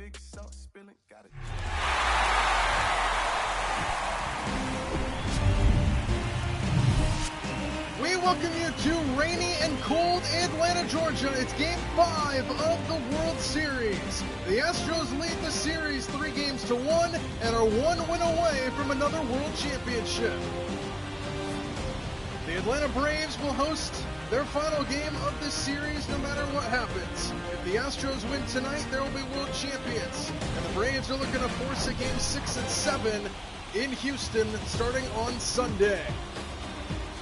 big sauce spilling, got it. We welcome you to rainy and cold Atlanta, Georgia. It's Game 5 of the World Series. The Astros lead the series 3-1 and are one win away from another World Championship. The Atlanta Braves will host their final game of this series no matter what happens. If the Astros win tonight, they will be world champions. And the Braves are looking to force a Game 6 and 7 in Houston starting on Sunday.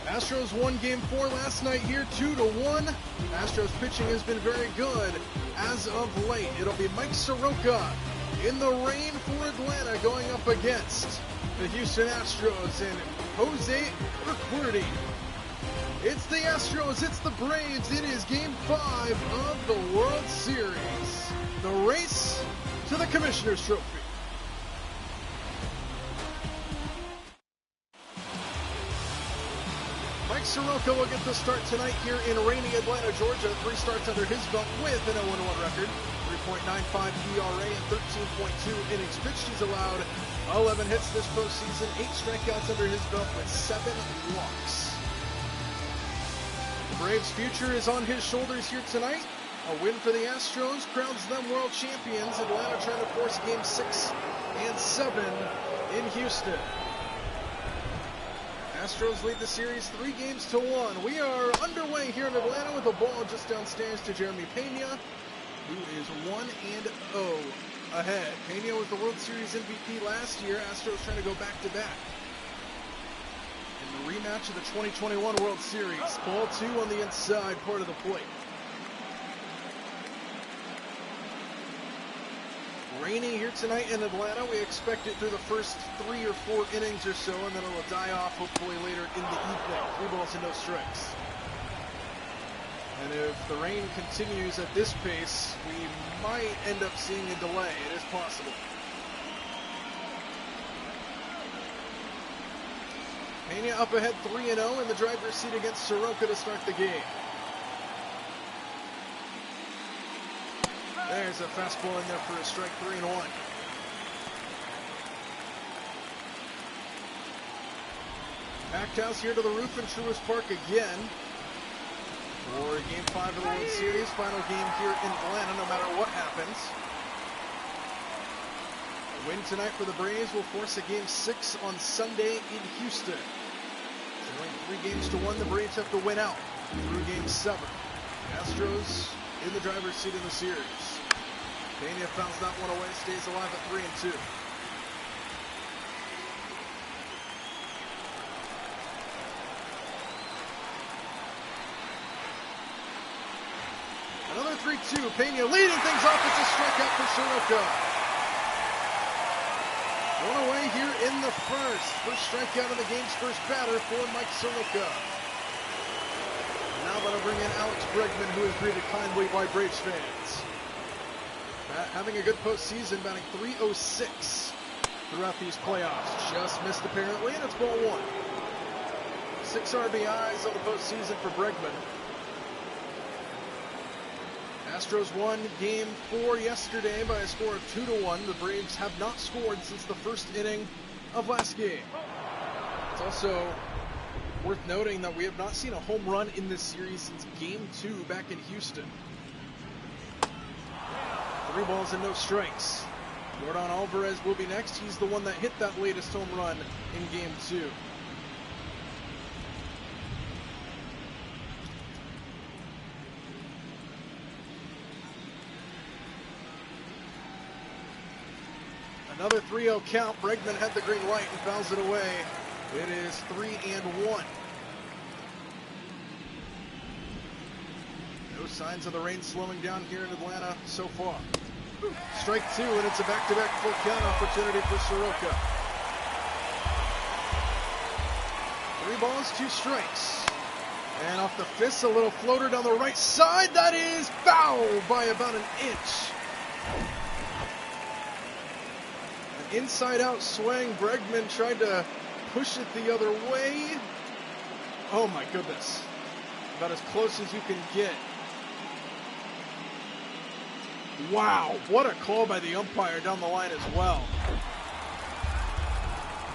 Astros won Game 4 last night here, 2-1. Astros pitching has been very good as of late. It'll be Mike Soroka in the rain for Atlanta going up against the Houston Astros and Jose Urquidy. It's the Astros, it's the Braves, it is Game 5 of the World Series. The race to the Commissioner's Trophy. Mike Soroka will get the start tonight here in rainy Atlanta, Georgia. 3 starts under his belt with an 0-1 record, 3.95 ERA and 13.2 innings pitched. He's allowed 11 hits this postseason, 8 strikeouts under his belt with 7 walks. The Braves' future is on his shoulders here tonight. A win for the Astros crowns them world champions. Atlanta trying to force Game 6 and 7 in Houston. Astros lead the series 3-1. We are underway here in Atlanta with a ball just downstairs to Jeremy Pena, who is 1-0 ahead. Pena was the World Series MVP last year. Astros trying to go back-to-back in the rematch of the 2021 World Series. Ball 2 on the inside part of the plate. Rainy here tonight in Atlanta. We expect it through the first 3 or 4 innings or so, and then it'll die off hopefully later in the evening. 3 balls and no strikes. And if the rain continues at this pace, we might end up seeing a delay. It is possible. Pena up ahead 3-0 in the driver's seat against Soroka to start the game. There's a fastball in there for a strike, 3-1. Packed house here to the roof in Truist Park again for Game 5 of the World Series. Final game here in Atlanta, no matter what happens. A win tonight for the Braves will force a Game 6 on Sunday in Houston. Going 3-1, the Braves have to win out through Game 7. Astros in the driver's seat in the series. Pena fouls that one away, stays alive at 3-2. Another 3-2. Pena leading things off. It's a strikeout for Soroka. One away here in the first. First strikeout of the game's first batter for Mike Soroka. Now that'll bring in Alex Bregman, who is greeted kindly by Braves fans. Having a good postseason, batting .306 throughout these playoffs. Just missed apparently, and it's ball 1. 6 RBIs on the postseason for Bregman. Astros won Game 4 yesterday by a score of 2-1. The Braves have not scored since the first inning of last game. It's also worth noting that we have not seen a home run in this series since Game 2 back in Houston. 3 balls and no strikes. Jordan Alvarez will be next. He's the one that hit that latest home run in Game 2. Another 3-0 count. Bregman had the green light and fouls it away. It is 3-1. No signs of the rain slowing down here in Atlanta so far. Strike 2, and it's a back-to-back full count opportunity for Soroka. 3 balls, 2 strikes. And off the fist, a little floater down the right side. That is foul by about an inch. An inside-out swing. Bregman tried to push it the other way. Oh my goodness. About as close as you can get. Wow, what a call by the umpire down the line as well.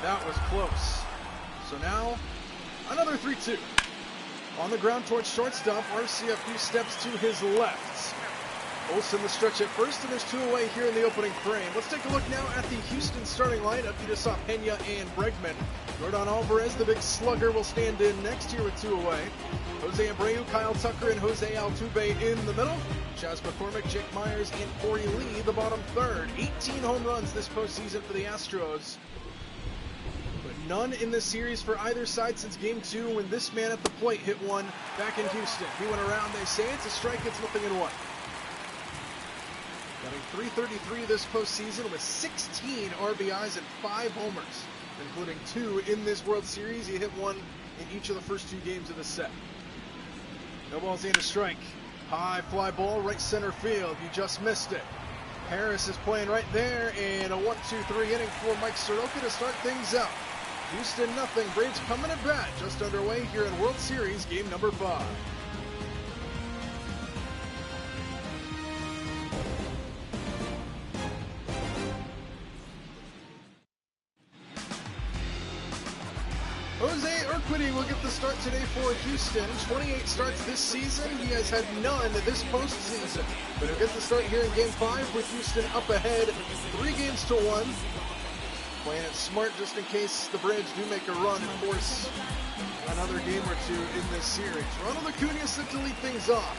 That was close. So now, another 3-2. On the ground towards shortstop, Arcia a few steps to his left. Olsen the stretch at first, and there's 2 away here in the opening frame. Let's take a look now at the Houston starting lineup. You just saw Pena and Bregman. Jordan Alvarez, the big slugger, will stand in next here with 2 away. Jose Abreu, Kyle Tucker, and Jose Altuve in the middle. Chas McCormick, Jake Myers, and Corey Lee, the bottom third. 18 home runs this postseason for the Astros. But none in this series for either side since Game 2 when this man at the plate hit one back in Houston. He went around, they say it's a strike, it's 0-1. Batting .333 this postseason with 16 RBIs and 5 homers, including 2 in this World Series. He hit one in each of the first 2 games of the set. No balls and a strike. High fly ball, right center field. You just missed it. Harris is playing right there, and a 1-2-3 inning for Mike Soroka to start things out. Houston nothing. Braves coming at bat. Just underway here in World Series game number 5. Jose Urquidy will get the start today for Houston. 28 starts this season. He has had none this postseason. But he'll get the start here in Game 5 with Houston up ahead 3-1. Playing it smart just in case the Braves do make a run and force another game or 2 in this series. Ronald Acuna set to lead things off.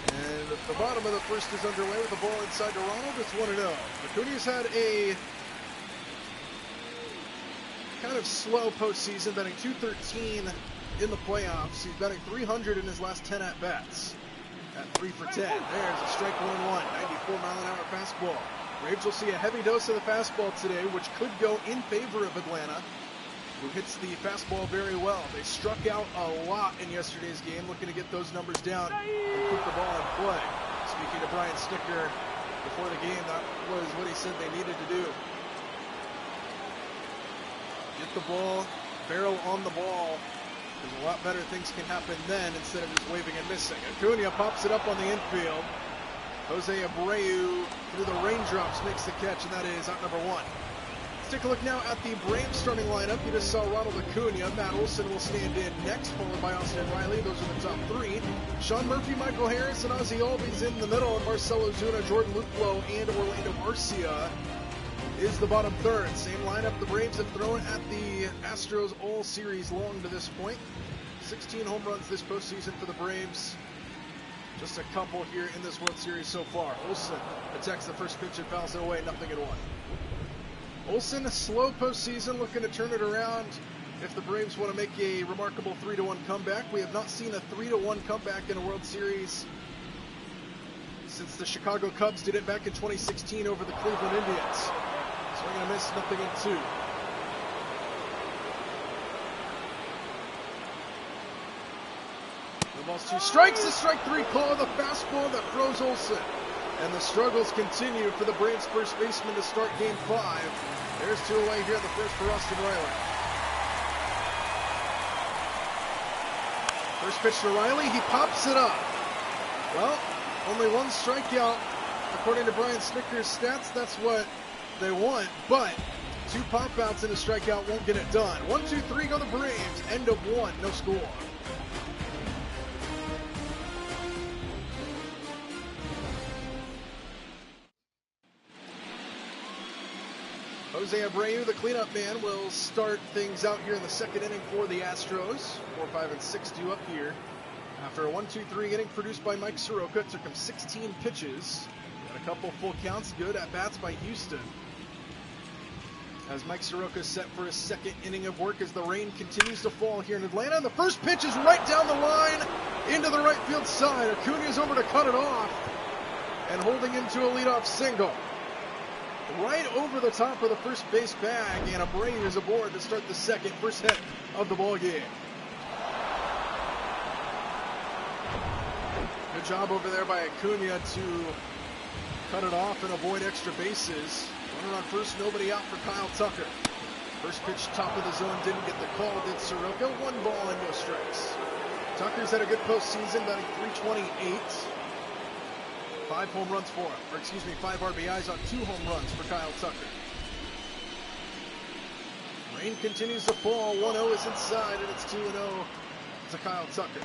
And the bottom of the first is underway with the ball inside to Ronald. It's 1-0. Acuna's had a kind of slow postseason, batting .213 in the playoffs. He's batting .300 in his last 10 at-bats. At 3 for 10. There's a strike 1-1. 94-mile-an-hour fastball. Braves will see a heavy dose of the fastball today, which could go in favor of Atlanta, who hits the fastball very well. They struck out a lot in yesterday's game, looking to get those numbers down and keep the ball in play. Speaking to Brian Snitker before the game, that was what he said they needed to do. Get the ball, barrel on the ball. There's a lot better things can happen then instead of just waving and missing. Acuna pops it up on the infield. Jose Abreu through the raindrops makes the catch, and that is out number 1. Let's take a look now at the Braves starting lineup. You just saw Ronald Acuna. Matt Olson will stand in next, followed by Austin Riley. Those are the top 3. Sean Murphy, Michael Harris, and Ozzie Albies in the middle. And Marcelo Zuna, Jordan Luplow, and Orlando Arcia is the bottom third. Same lineup the Braves have thrown at the Astros all series long to this point. 16 home runs this postseason for the Braves. Just a couple here in this World Series so far. Olsen attacks the first pitch and fouls it away, 0-1. Olsen, a slow postseason, looking to turn it around if the Braves want to make a remarkable 3-1 comeback. We have not seen a 3-1 comeback in a World Series since the Chicago Cubs did it back in 2016 over the Cleveland Indians. Swing and a miss, 0-2. The ball's 2 strikes, a strike 3 call, the fastball that froze Olsen. And the struggles continue for the Braves first baseman to start Game 5. There's 2 away here in the first for Austin Riley. First pitch to Riley, he pops it up. Well, only 1 strikeout according to Brian Snitker's stats. That's what they want, but 2 pop-outs and a strikeout won't get it done. 1-2-3 go the Braves. End of 1, no score. Jose Abreu, the cleanup man, will start things out here in the second inning for the Astros. 4, 5, and 6 due up here. After a 1-2-3 inning produced by Mike Soroka, it took him 16 pitches. Got a couple full counts, good at-bats by Houston. As Mike Soroka set for his second inning of work as the rain continues to fall here in Atlanta. The first pitch is right down the line into the right field side. Acuna is over to cut it off and holding into a leadoff single. Right over the top of the first base bag, and Abreu is aboard to start the second, first hit of the ball game. Good job over there by Acuna to cut it off and avoid extra bases. Runner on first, nobody out for Kyle Tucker. First pitch, top of the zone, didn't get the call, did Soroka. 1 ball and no strikes. Tucker's had a good postseason, batting .328. 5 home runs for him, or excuse me, 5 RBIs on 2 home runs for Kyle Tucker. Rain continues to fall. 1-0 is inside, and it's 2-0 to Kyle Tucker.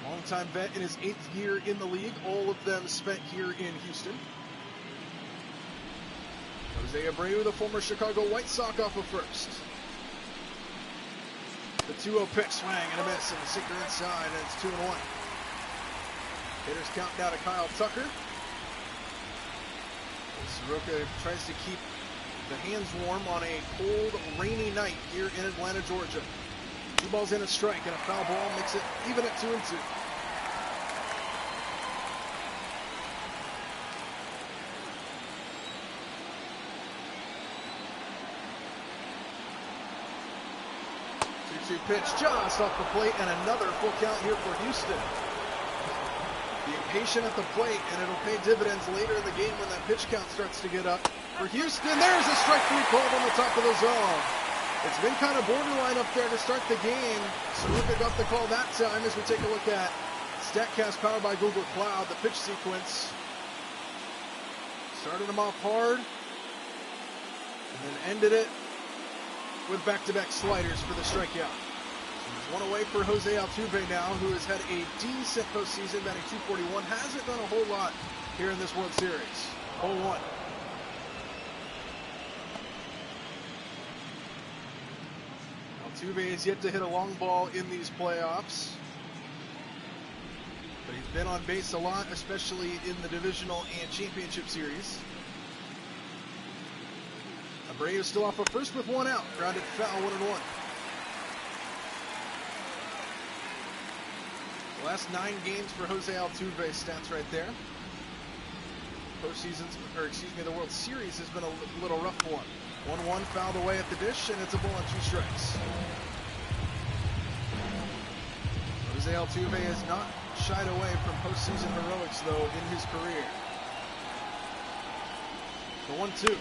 Longtime vet in his 8th year in the league, all of them spent here in Houston. Jose Abreu, the former Chicago White Sox, off of first. The 2-0 pitch, swing and a miss, and a sinker inside, and it's 2-1. Hitters count now to Kyle Tucker. Soroka tries to keep the hands warm on a cold, rainy night here in Atlanta, Georgia. 2 balls in, a strike, and a foul ball makes it even at 2-2. Pitch just off the plate, and another full count here for Houston. Being patient at the plate, and it'll pay dividends later in the game when that pitch count starts to get up. For Houston, there's a strike 3 called on the top of the zone. It's been kind of borderline up there to start the game. Soroka got the call that time as we take a look at StatCast powered by Google Cloud, the pitch sequence. Started him off hard, and then ended it with back-to-back sliders for the strikeout. There's 1 away for Jose Altuve now, who has had a decent postseason, batting .241. Hasn't done a whole lot here in this World Series. 0-1. Altuve has yet to hit a long ball in these playoffs, but he's been on base a lot, especially in the divisional and championship series. Abreu still off of first with 1 out. Grounded foul, 1-1. The last 9 games for Jose Altuve, stats right there. Postseasons, or excuse me, the World Series has been a little rough for him. 1-1 fouled away at the dish, and it's a ball on 2 strikes. Jose Altuve has not shied away from postseason heroics, though, in his career. The 1-2.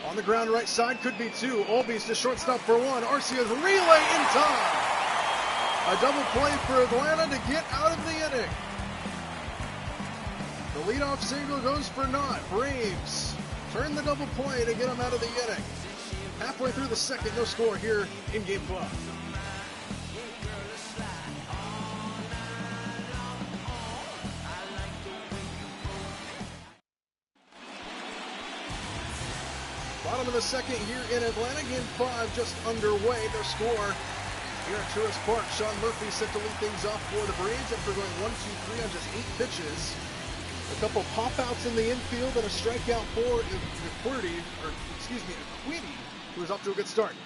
On the ground right side, could be 2. Albies to shortstop for 1. Arcia's relay in time. A double play for Atlanta to get out of the inning. The leadoff single goes for naught. Braves turn the double play to get them out of the inning. Halfway through the second, no score here in Game 5. Bottom of the second here in Atlanta. Game 5 just underway. No score here at Truist Park. Sean Murphy set to lead things off for the Braves after going 1-2-3 on just 8 pitches. A couple pop-outs in the infield and a strikeout for Equity, who is off to a good start.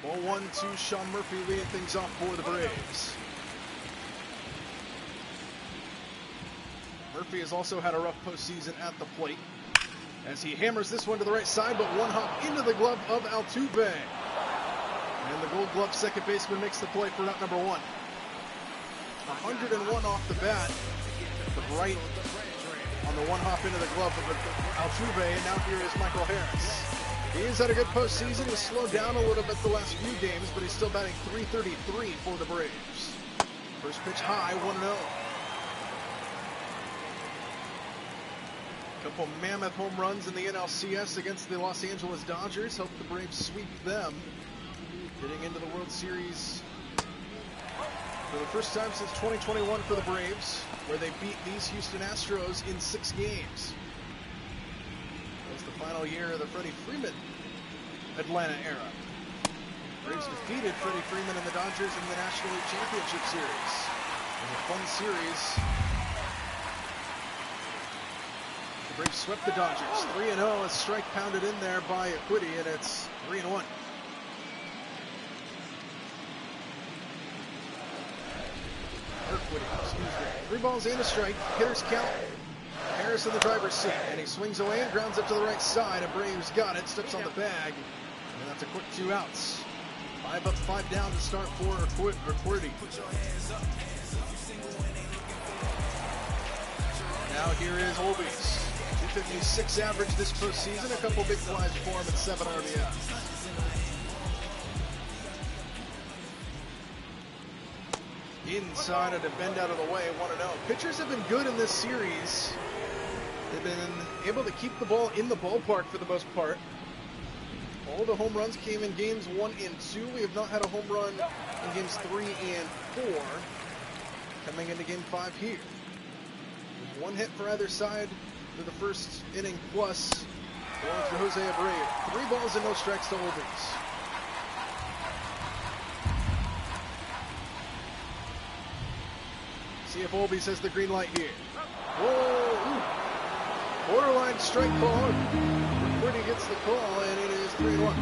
Ball 1-2, Sean Murphy leading things off for the Braves. Murphy has also had a rough postseason at the plate as he hammers this one to the right side, but 1 hop into the glove of Altuve. And the Gold Glove second baseman makes the play for out number 1. 101 off the bat. The right on the 1 hop into the glove of Altuve, and now here is Michael Harris. He has had a good postseason. He's slowed down a little bit the last few games, but he's still batting .333 for the Braves. First pitch high, 1-0. Couple mammoth home runs in the NLCS against the Los Angeles Dodgers. Hope the Braves sweep them. Getting into the World Series for the first time since 2021 for the Braves, where they beat these Houston Astros in 6 games. That was the final year of the Freddie Freeman Atlanta era. Braves defeated Freddie Freeman and the Dodgers in the National League Championship Series. It was a fun series. The Braves swept the Dodgers 3-0. A strike pounded in there by Equity, and it's 3-1. Excuse me. 3 balls and a strike. Hitters count. Harris in the driver's seat, and he swings away and grounds up to the right side. Abreu's got it, steps on the bag, and that's a quick 2 outs. 5 up, 5 down to start for Equity. Now here is Albies. 256 average this postseason. A couple big flies for him and 7 RBIs. Inside and a bend out of the way, 1-0. Pitchers have been good in this series. They've been able to keep the ball in the ballpark for the most part. All the home runs came in games 1 and 2. We have not had a home run in games 3 and 4. Coming into game 5 here. There's 1 hit for either side for the first inning plus. Going for Jose Abreu. 3 balls and no strikes to Olbies. See if Olbies has the green light here. Whoa! Ooh. Borderline strike call. McCurdy gets the call, and it is 3-1.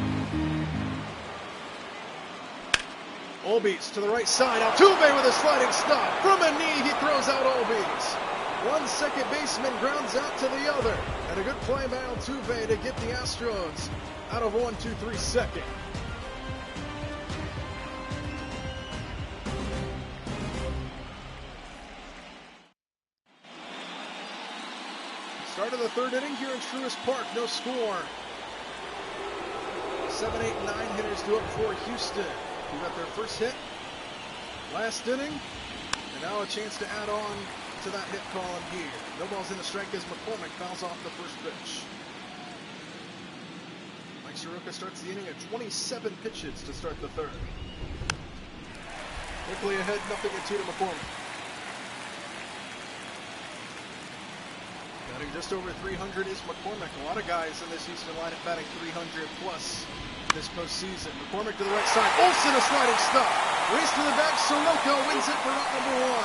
Olbies to the right side. Altuve with a sliding stop. From a knee, he throws out Olbies. One second baseman grounds out to the other. And a good play by Altuve to get the Astros out of 1-2-3 second. Start of the 3rd inning here in Truist Park. No score. 7, 8, 9 hitters due up for Houston, who got their first hit last inning. And now a chance to add on to that hit column here. No balls in the strike as McCormick fouls off the first pitch. Mike Soroka starts the inning at 27 pitches to start the 3rd. Quickly ahead, 0-2 to McCormick. Batting just over 300 is McCormick. A lot of guys in this Houston lineup batting 300 plus this postseason. McCormick to the right side. Olsen a sliding stop. Race to the back. Soroka wins it for out number 1.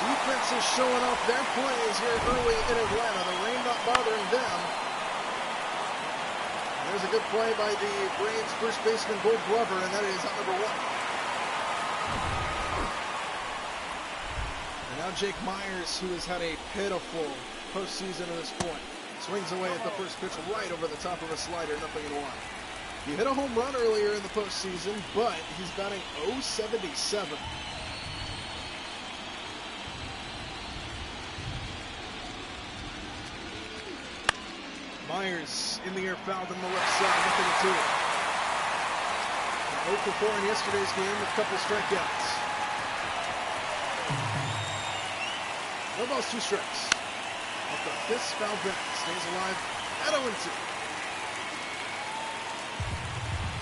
Defense is showing off their plays here early in Atlanta. The rain not bothering them. And there's a good play by the Braves first baseman Gold Glover, and that is out number 1. And now Jake Myers, who has had a pitiful postseason at this point, swings away at the first pitch right over the top of a slider, 0-1. He hit a home run earlier in the postseason, but he's batting .077. Myers in the air, fouled on the left side, 0-2. 0 for 4 in yesterday's game with a couple strikeouts. No balls, 2 strikes. Off the 5th foul back, stays alive at 0-2.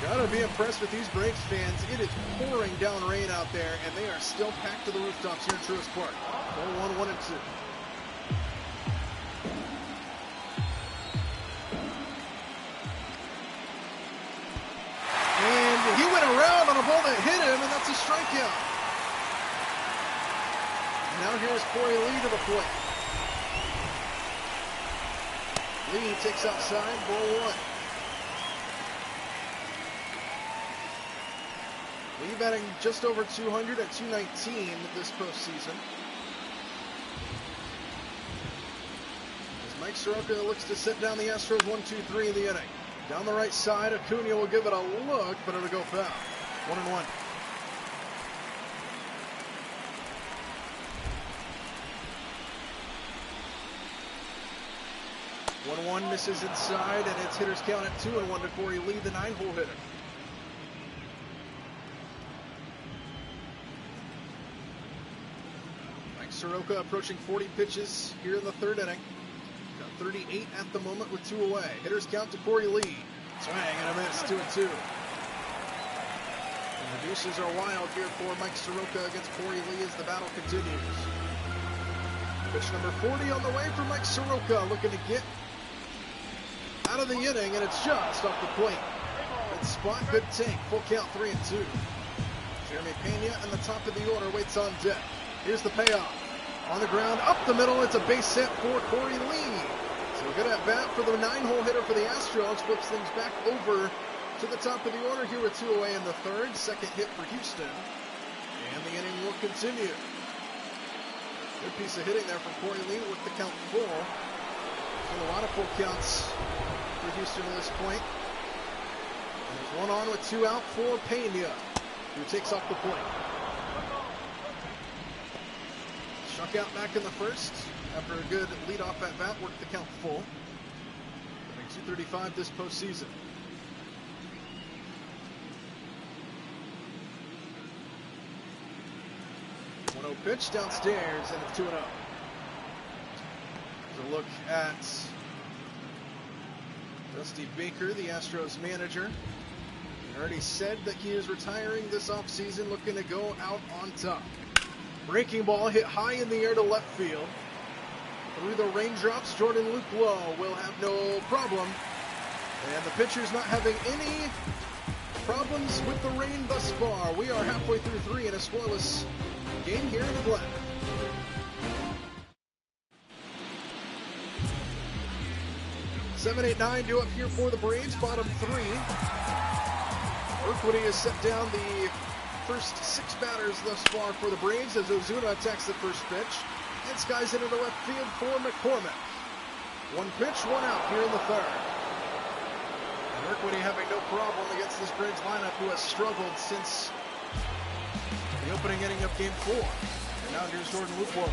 Gotta be impressed with these Braves fans. It is pouring down rain out there, and they are still packed to the rooftops here in Truist Park. 4-1, 1-2. And he went around on a ball that hit him, and that's a strikeout. Now here's Corey Lee to the plate. Lee takes outside, ball 1. Lee batting just over 200 at 219 this postseason. As Mike Soroka looks to set down the Astros 1-2-3 in the inning. Down the right side, Acuna will give it a look, but it'll go foul. 1-1. One misses inside, and it's hitters count at 2-1 to Corey Lee, the 9-hole hitter. Mike Soroka approaching 40 pitches here in the 3rd inning. Got 38 at the moment with 2 away. Hitters count to Corey Lee. Swing and a miss, 2-2. And the deuces are wild here for Mike Soroka against Corey Lee as the battle continues. Pitch number 40 on the way for Mike Soroka, looking to get out of the inning, and it's just off the plate. Good spot, good take. Full count, 3-2. Jeremy Pena in the top of the order waits on deck. Here's the payoff. On the ground, up the middle, it's a base hit for Corey Lee. So good at bat for the 9-hole hitter for the Astros. Flips things back over to the top of the order here with 2 away in the 3rd. Second hit for Houston. And the inning will continue. Good piece of hitting there from Corey Lee with the count full. Been a lot of full counts for Houston at this point. And there's 1 on with 2 out for Pena, who takes off the plate. Struck out back in the 1st after a good leadoff at bat, worked the count full. Batting .235 this postseason. 1-0 pitch downstairs, and it's 2-0. There's a look at Dusty Baker, the Astros manager. He already said that he is retiring this offseason, looking to go out on top. Breaking ball hit high in the air to left field. Through the raindrops, Jordan Luke Lowe will have no problem. And the pitcher's not having any problems with the rain thus far. We are halfway through 3 in a scoreless game here in Atlanta. Seven, 8, 9 due up here for the Braves, bottom 3. Urquidy has set down the first 6 batters thus far for the Braves as Ozuna attacks the first pitch and skies it into left field for McCormick. 1 pitch, 1 out here in the 3rd. And Urquidy having no problem against this Braves lineup, who has struggled since the opening inning of Game 4. And now here's Jordan Luke Lowe.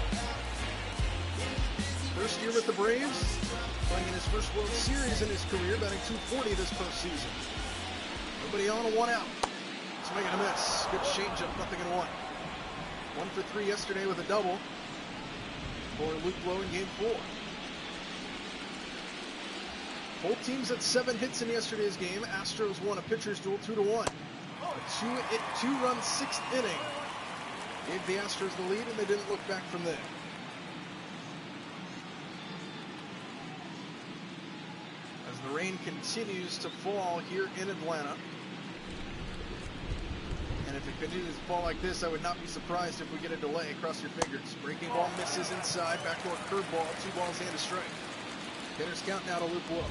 First year with the Braves, playing in his first World Series in his career, batting .240 this postseason. Nobody on, a 1 out. Swing and a miss. Good changeup, nothing in 1. 1 for 3 yesterday with a double for Luke Lowe in Game 4. Both teams had 7 hits in yesterday's game. Astros won a pitcher's duel 2-1. A 2-run 6th inning gave the Astros the lead, and they didn't look back from there. As the rain continues to fall here in Atlanta. And if it continues to fall like this, I would not be surprised if we get a delay. Cross your fingers. Breaking ball misses inside. Backdoor curveball. 2 balls and a strike. Hitters count now to Luke Lowe.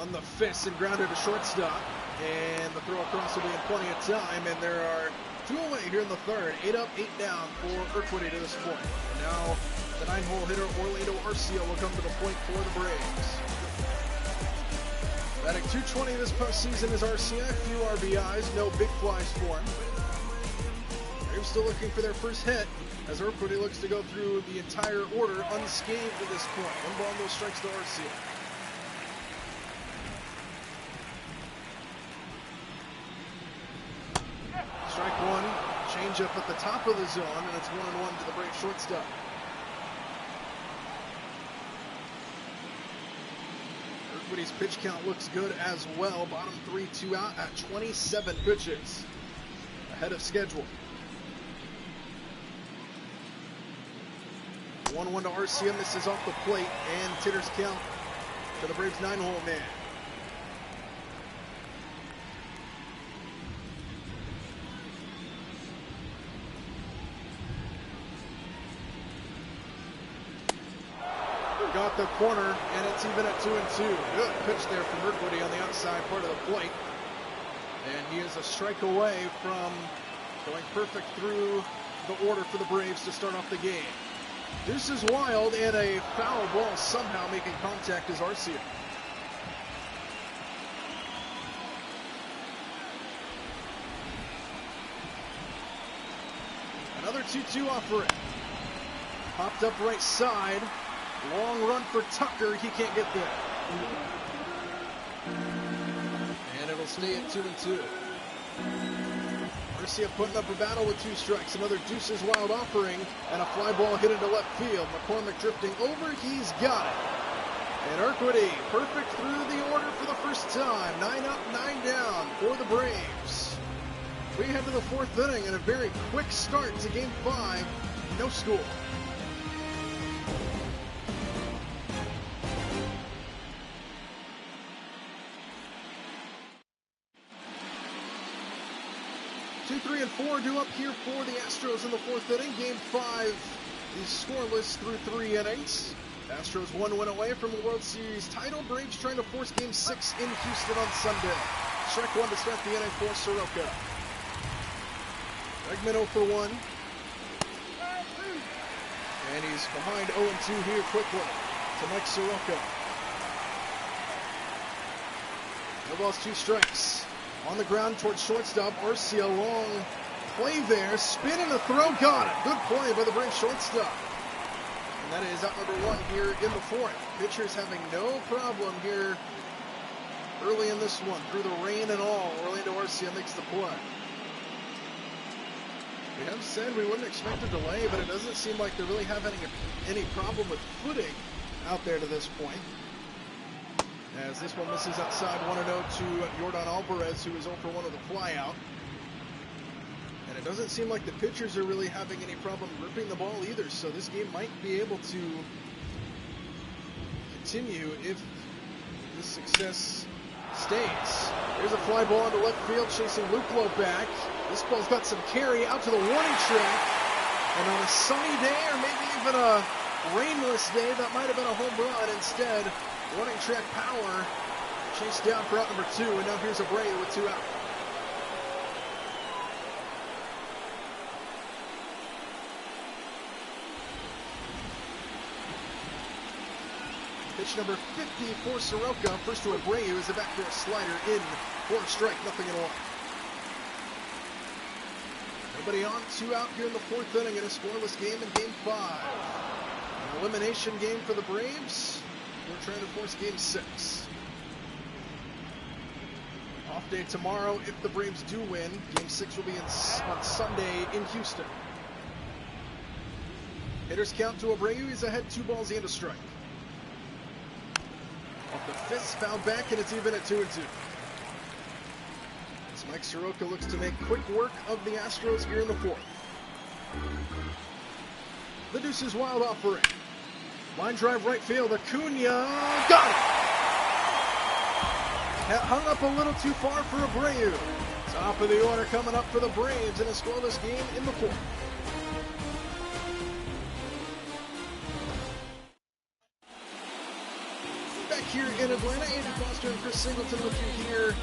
On the fist and grounded to shortstop. And the throw across will be in plenty of time. And there are 2 away here in the 3rd. 8 up, 8 down for Urquidy to this point. And now the 9-hole hitter Orlando Arcia will come to the plate for the Braves. Batting .220 this postseason is Arcia. Few RBIs, no big flies for him. Braves still looking for their first hit as Urquidy looks to go through the entire order unscathed at this point. 1 ball, no strikes to Arcia. Strike 1, changeup at the top of the zone, and it's 1-1 to the Braves shortstop. Urquidy's pitch count looks good as well. Bottom 3, 2 out at 27 pitches. Ahead of schedule. 1-1 to Arcia, misses off the plate, and hitters count to the Braves 9-hole man. Got the corner, and it's even at 2-2. Good pitch there from Urquidy on the outside part of the plate. And he is a strike away from going perfect through the order for the Braves to start off the game. Deuce is wild, and a foul ball somehow making contact is Arcia. Another 2-2 offering. Popped up right side. Long run for Tucker. He can't get there. And it'll stay at 2-2. Arcia putting up a battle with 2 strikes. Another Deuce's wild offering, and a fly ball hit into left field. McCormick drifting over. He's got it. And Urquidy perfect through the order for the first time. 9 up, 9 down for the Braves. We head to the 4th inning and a very quick start to Game 5. No score. Two, 3, and 4 due up here for the Astros in the 4th inning. Game 5 is scoreless through 3 innings. Astros 1 win away from a World Series title. Braves trying to force Game 6 in Houston on Sunday. Strike 1 to start the inning for Soroka. Bregman 0 for 1. And he's behind 0-2 here quickly to Mike Soroka. No balls, 2 strikes. On the ground towards shortstop, Arcia, long play there, spin and a throw, got it. Good play by the Braves shortstop. And that is out number 1 here in the 4th. Pitchers having no problem here early in this one. Through the rain and all, Orlando Arcia makes the play. We have said we wouldn't expect a delay, but it doesn't seem like they're really having any problem with footing out there to this point. As this one misses outside 1-0 to Jordan Alvarez, who is 0 for 1 with a flyout. And it doesn't seem like the pitchers are really having any problem gripping the ball either, so this game might be able to continue if this success stays. Here's a fly ball into left field, chasing Luplo back. This ball's got some carry out to the warning track. And on a sunny day, or maybe even a rainless day, that might have been a home run. Instead, warning track power chased down for out number 2, and now here's Abreu with 2 out. Pitch number 50 for Soroka. First to Abreu is a backdoor slider in for a strike, 0-1. Nobody on, 2 out here in the 4th inning in a scoreless game in Game 5. An elimination game for the Braves. We're trying to force Game 6. Off day tomorrow if the Braves do win. Game 6 will be on Sunday in Houston. Hitters count to Abreu. He's ahead 2 balls and a strike. Off the fist, fouled back, and it's even at 2-2. As Mike Soroka looks to make quick work of the Astros here in the 4th. The Deuces wild offering. Line drive right field, Acuna, got it! Hung up a little too far for Abreu. Top of the order coming up for the Braves in a scoreless game in the 4th. Here in Atlanta, Andy Foster and Chris Singleton with you here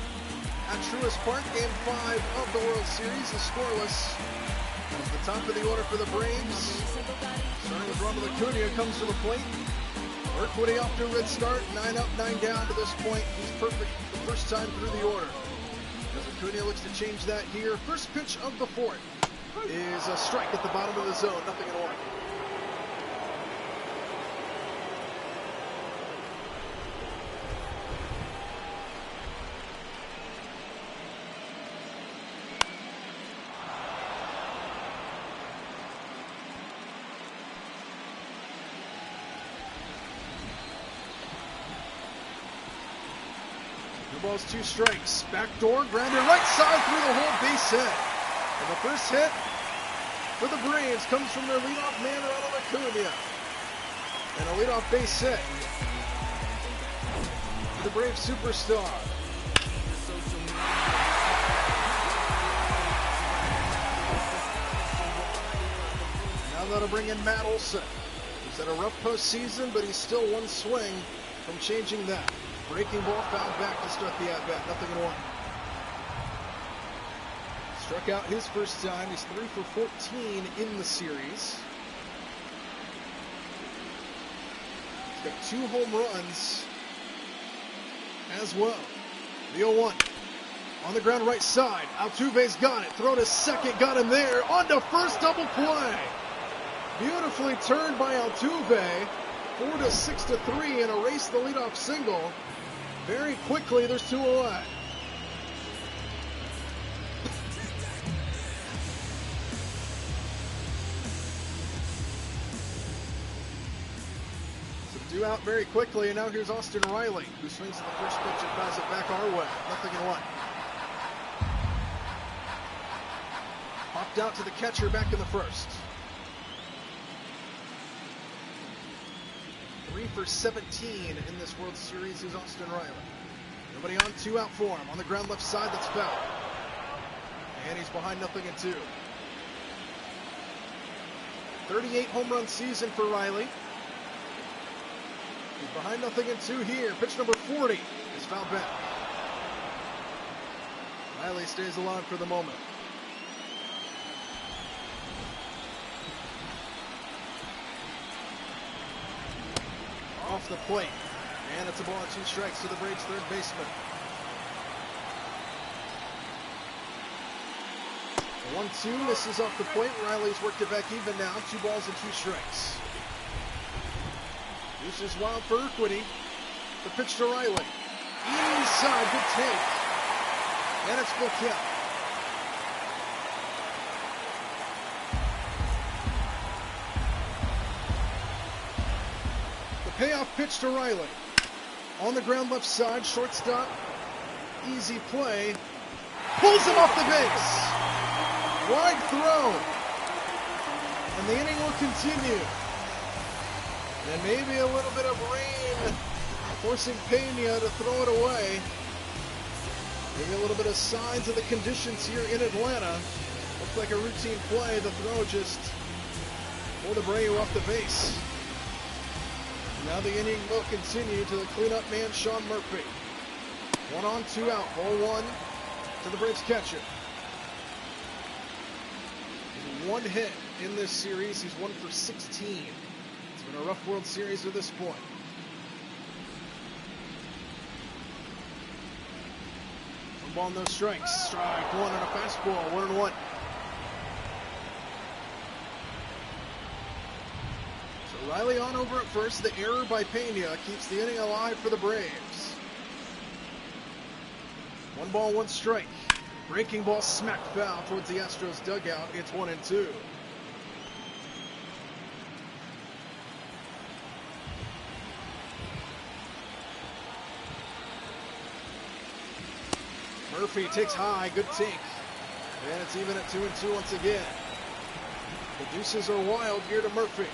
at Truist Park. Game 5 of the World Series is scoreless. As the top of the order for the Braves, starting with Ronald Acuna, comes to the plate. Urquidy off to a red start, 9 up, 9 down to this point. He's perfect the first time through the order. As Acuna looks to change that here. First pitch of the 4th is a strike at the bottom of the zone, 0-1. Balls, 2 strikes. Backdoor, grounder right side through the hole, base hit. And the first hit for the Braves comes from their leadoff man, Ronald Acuna. And a leadoff base hit for the Braves superstar. Now that'll bring in Matt Olson. He's had a rough postseason, but he's still 1 swing from changing that. Breaking ball fouled back to start the at-bat, 0-1. Struck out his first time. He's 3 for 14 in the series. He's got 2 home runs as well. The 0-1. On the ground right side. Altuve's got it. Throw to second. Got him there. On to first, double play. Beautifully turned by Altuve. 4-6-3 and erase the leadoff single. Very quickly, there's 2 away. So 2 out very quickly, and now here's Austin Riley, who swings at the first pitch and fouls it back our way. 0-1. Popped out to the catcher back in the first. 3 for 17 in this World Series is Austin Riley. Nobody on, 2 out for him. On the ground left side, that's foul. And he's behind 0-2. 38 home run season for Riley. He's behind 0-2 here. Pitch number 40 is fouled back. Riley stays alive for the moment. Off the plate, and it's a ball and 2 strikes to the Braves' third baseman. 1-2, this is off the plate. Riley's worked it back even now. 2 balls and 2 strikes. This is wild for Urquidy. The pitch to Riley. Inside, good take. And it's full count. The payoff pitch to Riley. On the ground left side, shortstop. Easy play. Pulls him off the base. Wide throw. And the inning will continue. And maybe a little bit of rain forcing Pena to throw it away. Maybe a little bit of signs of the conditions here in Atlanta. Looks like a routine play. The throw just pulled Abreu off the base. Now the inning will continue to the cleanup man, Sean Murphy. 1 on, 2 out. Ball 1 to the Braves catcher. He's 1 hit in this series. He's 1 for 16. It's been a rough World Series to this point. One ball, no strikes. Strike 1 on a fastball. 1-1. So Riley on over at first. The error by Pena keeps the inning alive for the Braves. 1 ball, 1 strike. Breaking ball smacked foul towards the Astros dugout. It's 1-2. Murphy takes high, good take. And it's even at 2-2 once again. The deuces are wild here to Murphy.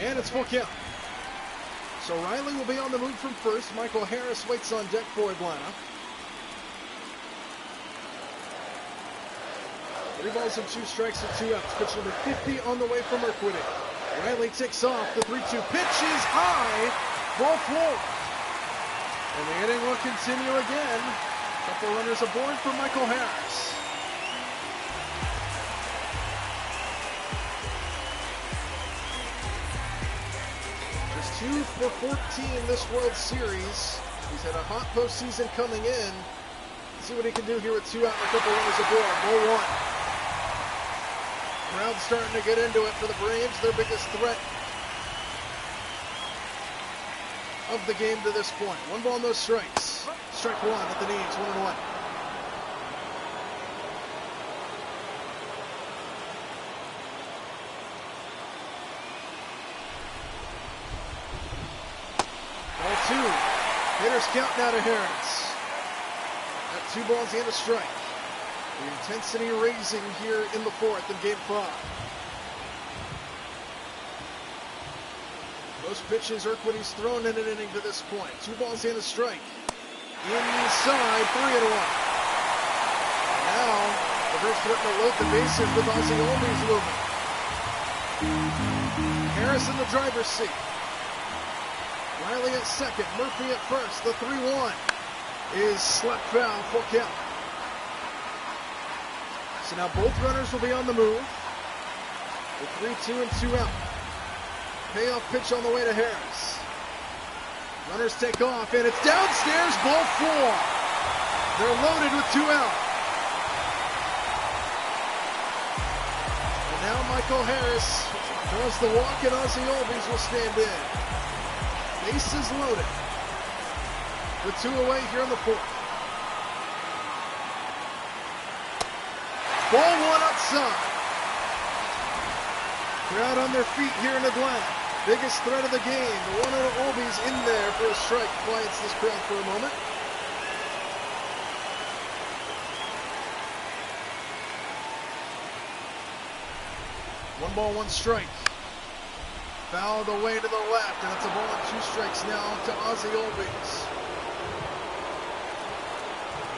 And it's full count. So Riley will be on the move from first. Michael Harris waits on deck for Atlanta. 3 balls and 2 strikes and 2 outs. Pitch number 50 on the way from Urquidy. Riley takes off. The 3-2 pitch is high. Ball 4. And the inning will continue again. Couple runners aboard for Michael Harris. Just 2 for 14 this World Series. He's had a hot postseason coming in. Let's see what he can do here with 2 out and a couple runners aboard. Ball 1. Crowd starting to get into it for the Braves, their biggest threat of the game to this point. 1 ball, no strikes. Strike 1 at the knees, 1-1. Ball 2. Hitters count now to Harris. At 2 balls and a strike. The intensity raising here in the 4th in Game 5. Most pitches Urquidy's thrown in an inning to this point. 2 balls and a strike. Inside, 3-1. Now, the Braves threaten to load the bases with Ozzie Albies looming. Harris in the driver's seat. Riley at second, Murphy at first. The 3-1 is slapped foul, full count. So now both runners will be on the move. With 3-2 and 2 out. Payoff pitch on the way to Harris. Runners take off, and it's downstairs, ball 4. They're loaded with 2 out. And now Michael Harris draws the walk, and Ozzie Albies will stand in. Bases loaded. With 2 away here in the 4th. Ball 1 outside. Crowd on their feet here in Atlanta. Biggest threat of the game. The 1-0 Albies in there for a strike. Quiets this crowd for a moment. One ball, 1 strike. Fouled away to the left, and it's a ball and 2 strikes now to Ozzie Albies.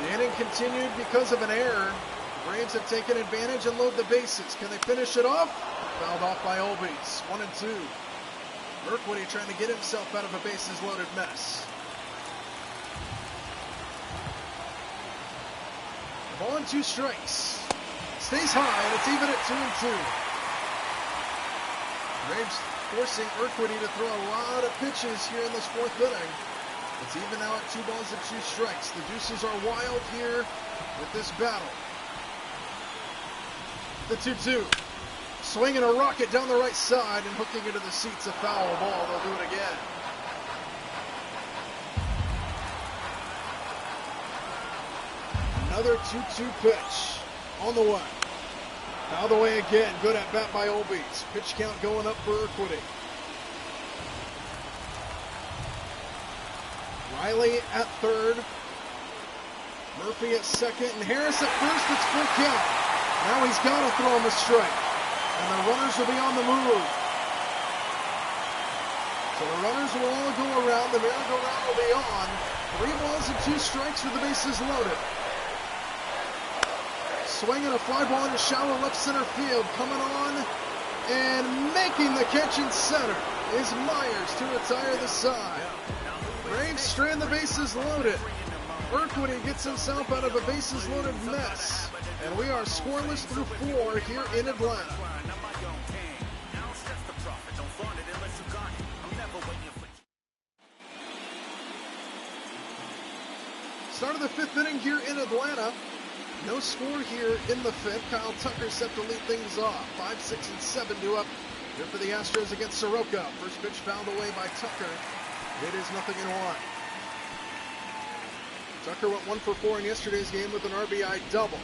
The inning continued because of an error. The Braves have taken advantage and load the bases. Can they finish it off? Fouled off by Albies. 1-2. Urquidy trying to get himself out of a bases loaded mess. Ball and 2 strikes. Stays high, and it's even at 2-2. Braves forcing Urquidy to throw a lot of pitches here in this 4th inning. It's even now at 2 balls and 2 strikes. The deuces are wild here with this battle. The 2-2. Swinging a rocket down the right side and hooking into the seats, a foul ball. They'll do it again. Another 2-2 pitch on the way. Fouled away again. Good at bat by Olbies. Pitch count going up for Urquidy. Riley at third. Murphy at second. And Harris at first. It's full count. Now he's got to throw him a strike. And the runners will be on the move. So the runners will all go around. The merry-go-round will be on. 3 balls and 2 strikes with the bases loaded. Swinging a fly ball into shallow left center field. Coming on and making the catch in center is Myers to retire the side. Braves strand the bases loaded. Urquidy gets himself out of a bases loaded mess. And we are scoreless through 4 here in Atlanta. Start of the 5th inning here in Atlanta. No score here in the 5th. Kyle Tucker set to lead things off. 5, 6, and 7 due up here for the Astros against Soroka. First pitch fouled away by Tucker. It is 0-1. Tucker went 1 for 4 in yesterday's game with an RBI double.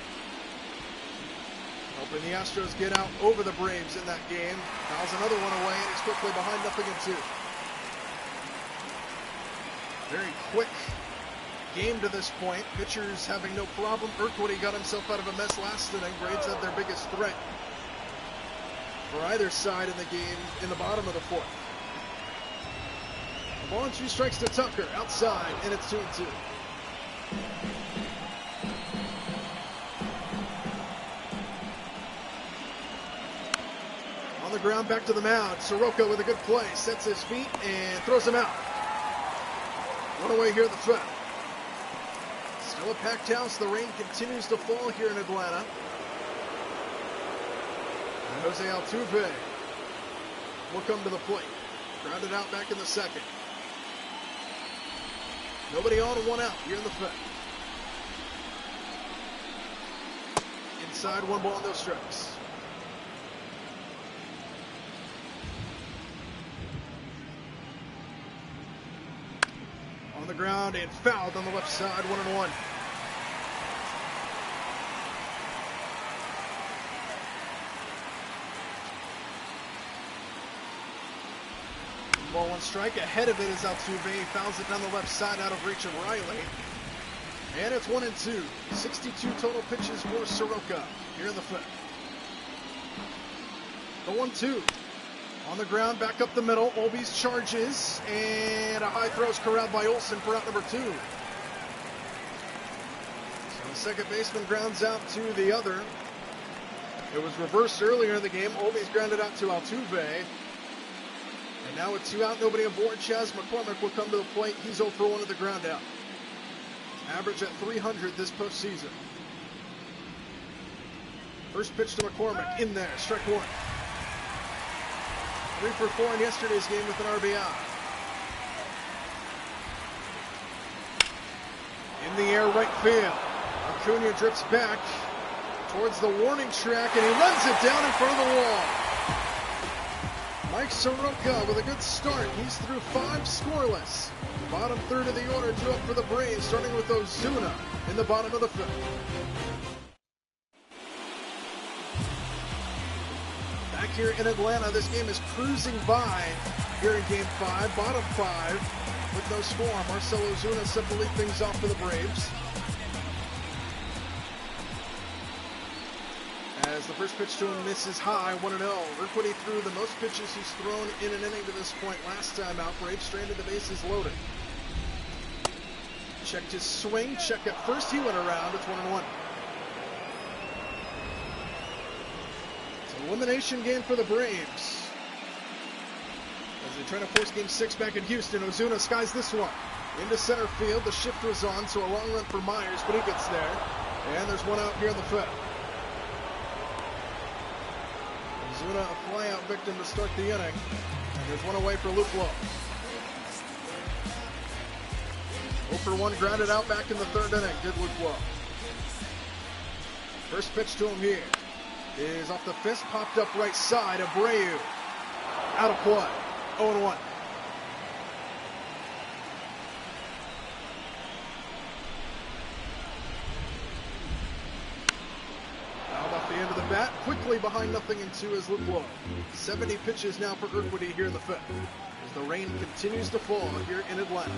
Helping the Astros get out over the Braves in that game. Fouls another one away, and he's quickly behind 0-2. Very quick game to this point. Pitchers having no problem. Urquidy got himself out of a mess last inning. Braves had their biggest threat for either side in the game in the bottom of the 4th. A ball and 2 strikes to Tucker outside, and it's 2-2. On the ground, back to the mound. Soroka with a good play, sets his feet and throws him out. One away here in the 5th. Still a packed house. The rain continues to fall here in Atlanta. And Jose Altuve will come to the plate. Grounded out back in the 2nd. Nobody on, 1 out here in the 5th. Inside, 1 ball, no strikes. On the ground and fouled on the left side, 1-1. Ball, 1 strike. Ahead of it is Altuve. He fouls it down the left side out of reach of Riley. And it's 1-2. 62 total pitches for Soroka here in the 5th. The 1-2. On the ground, back up the middle. Olbies charges, and a high throw is corralled by Olsen for out number 2. So the second baseman grounds out to the other. It was reversed earlier in the game. Olbies grounded out to Altuve. And now with 2 out, nobody aboard, Chas McCormick will come to the plate. He's 0 for 1 at the ground out. Average at 300 this postseason. First pitch to McCormick, in there, strike 1. 3 for 4 in yesterday's game with an RBI. In the air, right field. Acuna drips back towards the warning track, and he runs it down in front of the wall. Mike Soroka with a good start. He's through 5 scoreless. Bottom third of the order, 2 up for the Braves, starting with Ozuna in the bottom of the 5th. Back here in Atlanta, this game is cruising by here in Game 5. Bottom 5 with no score. Marcell Ozuna set to lead things off for the Braves. As the first pitch to him misses high, 1-0. Urquidy threw the most pitches he's thrown in an inning to this point last time out. Braves stranded the bases loaded. Checked his swing, check at first, he went around, it's 1-1. It's an elimination game for the Braves. As they try to force Game 6 back in Houston, Ozuna skies this one. Into center field, the shift was on, so a long run for Myers, but he gets there. And there's 1 out here in the 5th. Ozuna, a flyout victim to start the inning. And there's 1 away for Luplow. 0 for 1, grounded out back in the 3rd inning. Good Luplow. First pitch to him here is off the fist, popped up right side. Abreu out of play. 0-1. The end of the bat, quickly behind 0-2 is Luplow. 70 pitches now for Urquidy here in the fifth, as the rain continues to fall here in Atlanta.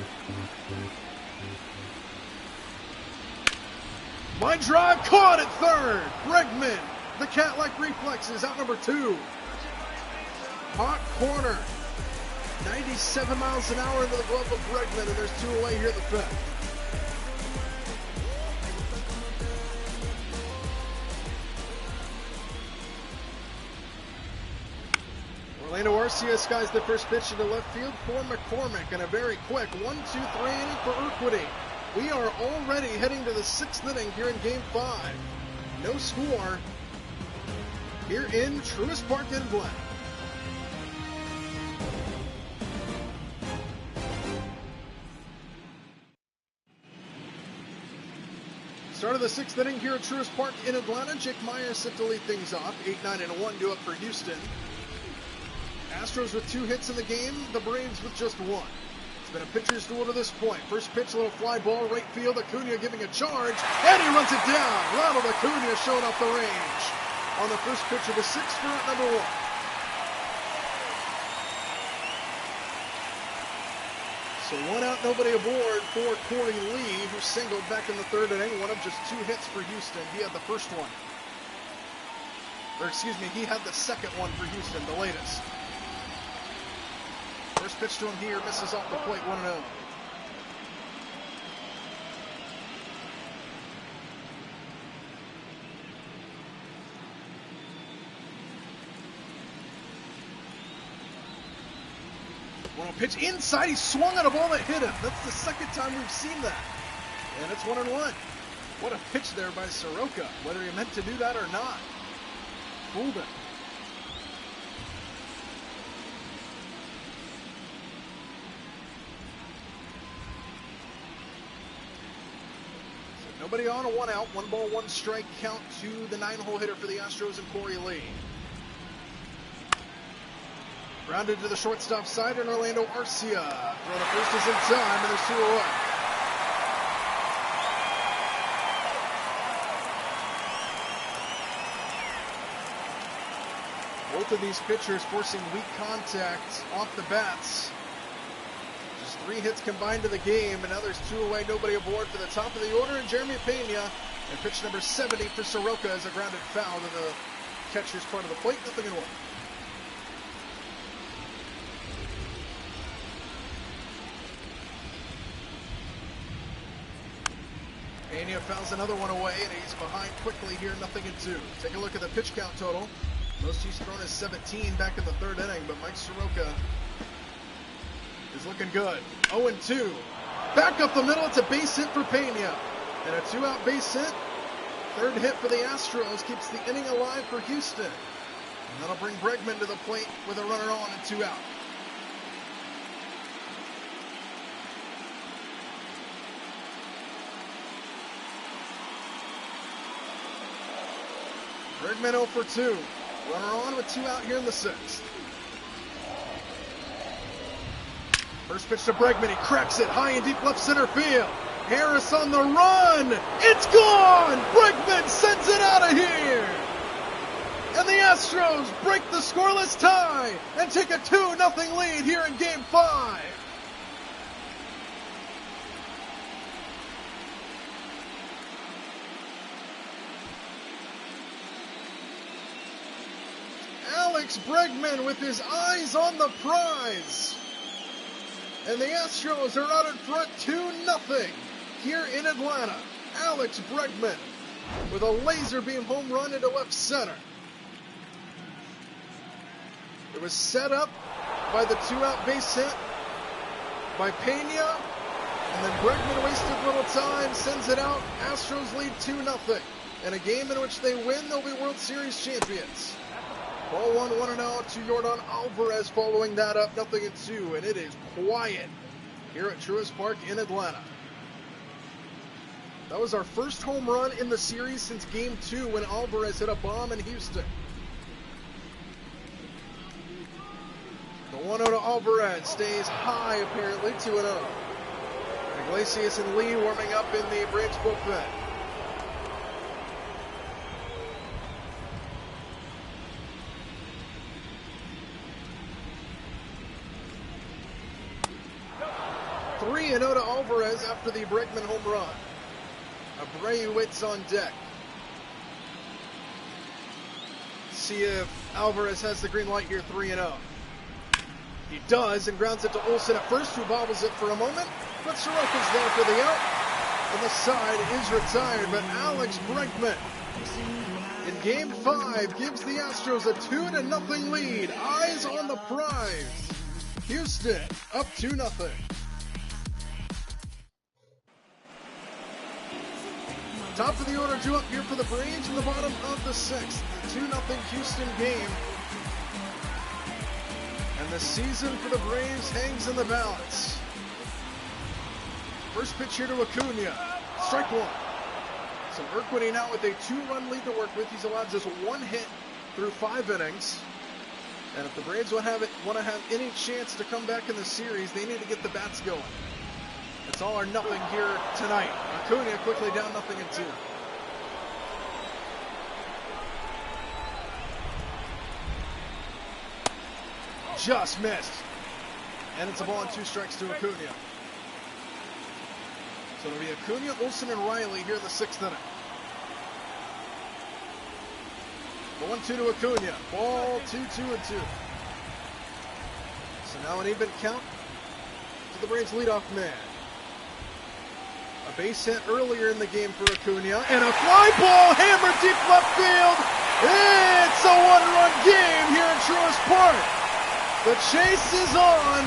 Line drive caught at third. Bregman, the cat-like reflexes, out number 2. Hot corner. 97 miles an hour into the glove of Bregman, and there's 2 away here in the fifth. Orlando Arcia skies the first pitch into left field for McCormick, and a very quick 1-2-3 inning for Urquidy. We are already heading to the 6th inning here in Game 5. No score here in Truist Park in Atlanta. Start of the 6th inning here at Truist Park in Atlanta. Jake Myers set to lead things off. 8-9-1 due up for Houston. Astros with 2 hits in the game, the Braves with just 1. It's been a pitcher's duel to this point. First pitch, little fly ball, right field. Acuna giving a charge, and he runs it down. Ronald Acuna showing off the range on the first pitch of the 6th for out number 1. So 1 out, nobody aboard for Corey Lee, who singled back in the 3rd inning. One of just 2 hits for Houston. He had the first one. Or excuse me, he had the second one for Houston, the latest. First pitch to him here, misses off the plate, 1-0. One pitch inside, he swung at a ball that hit him. That's the second time we've seen that. And it's 1-1. What a pitch there by Soroka, whether he meant to do that or not. Fooled him. So nobody on, a 1 out, 1 ball, 1 strike count to the 9-hole hitter for the Astros and Corey Lee. Grounded to the shortstop side, and Orlando Arcia. Throw to first is in time, and there's 2 away. Both of these pitchers forcing weak contact off the bats. Just 3 hits combined to the game, and now there's 2 away, nobody aboard for the top of the order, and Jeremy Pena. And pitch number 70 for Soroka is a grounded foul to the catcher's part of the plate, 0-1. Pena fouls another one away, and he's behind quickly here, 0-2. Take a look at the pitch count total. Most he's thrown is 17 back in the 3rd inning, but Mike Soroka is looking good. 0-2. Back up the middle, it's a base hit for Pena. And a 2-out base hit. 3rd hit for the Astros keeps the inning alive for Houston. And that'll bring Bregman to the plate with a runner on and 2 out. Bregman 0 for 2. Runner on with 2 out here in the 6th. First pitch to Bregman. He cracks it high and deep left center field. Harris on the run. It's gone. Bregman sends it out of here. And the Astros break the scoreless tie and take a 2-0 lead here in Game 5. Alex Bregman with his eyes on the prize. And the Astros are out in front 2-0 here in Atlanta. Alex Bregman with a laser beam home run into left center. It was set up by the 2-out base hit by Pena. And then Bregman wasted little time, sends it out. Astros lead 2-0. In a game in which they win, they'll be World Series champions. Ball 1-0 to Yordan Alvarez following that up, 0-2, and it is quiet here at Truist Park in Atlanta. That was our first home run in the series since Game 2 when Alvarez hit a bomb in Houston. The 1-0 to Alvarez stays high apparently, 2-0. Iglesias and Lee warming up in the Braves bullpen. 3-0 to Alvarez after the Bregman home run. Abreu waits on deck. See if Alvarez has the green light here, 3-0. He does, and grounds it to Olsen at first, who bobbles it for a moment, but Soroka's there for the out. And the side is retired, but Alex Bregman in Game 5 gives the Astros a 2-0 lead. Eyes on the prize. Houston up 2-0. Top of the order, 2 up here for the Braves in the bottom of the 6th. 2-0 Houston game. And the season for the Braves hangs in the balance. First pitch here to Acuna. Strike one. So Urquidy now with a 2-run lead to work with. He's allowed just 1 hit through 5 innings. And if the Braves want to have any chance to come back in the series, they need to get the bats going. It's all or nothing here tonight. Acuna quickly down 0-2. Just missed. And it's a ball and 2 strikes to Acuna. So it'll be Acuna, Olsen, and Riley here in the 6th inning. The 1-2 to Acuna. Ball 2-2-2. So now an even count to the Braves leadoff man. A base hit earlier in the game for Acuna, and a fly ball hammered deep left field. It's a 1-run game here in Truist Park. The chase is on.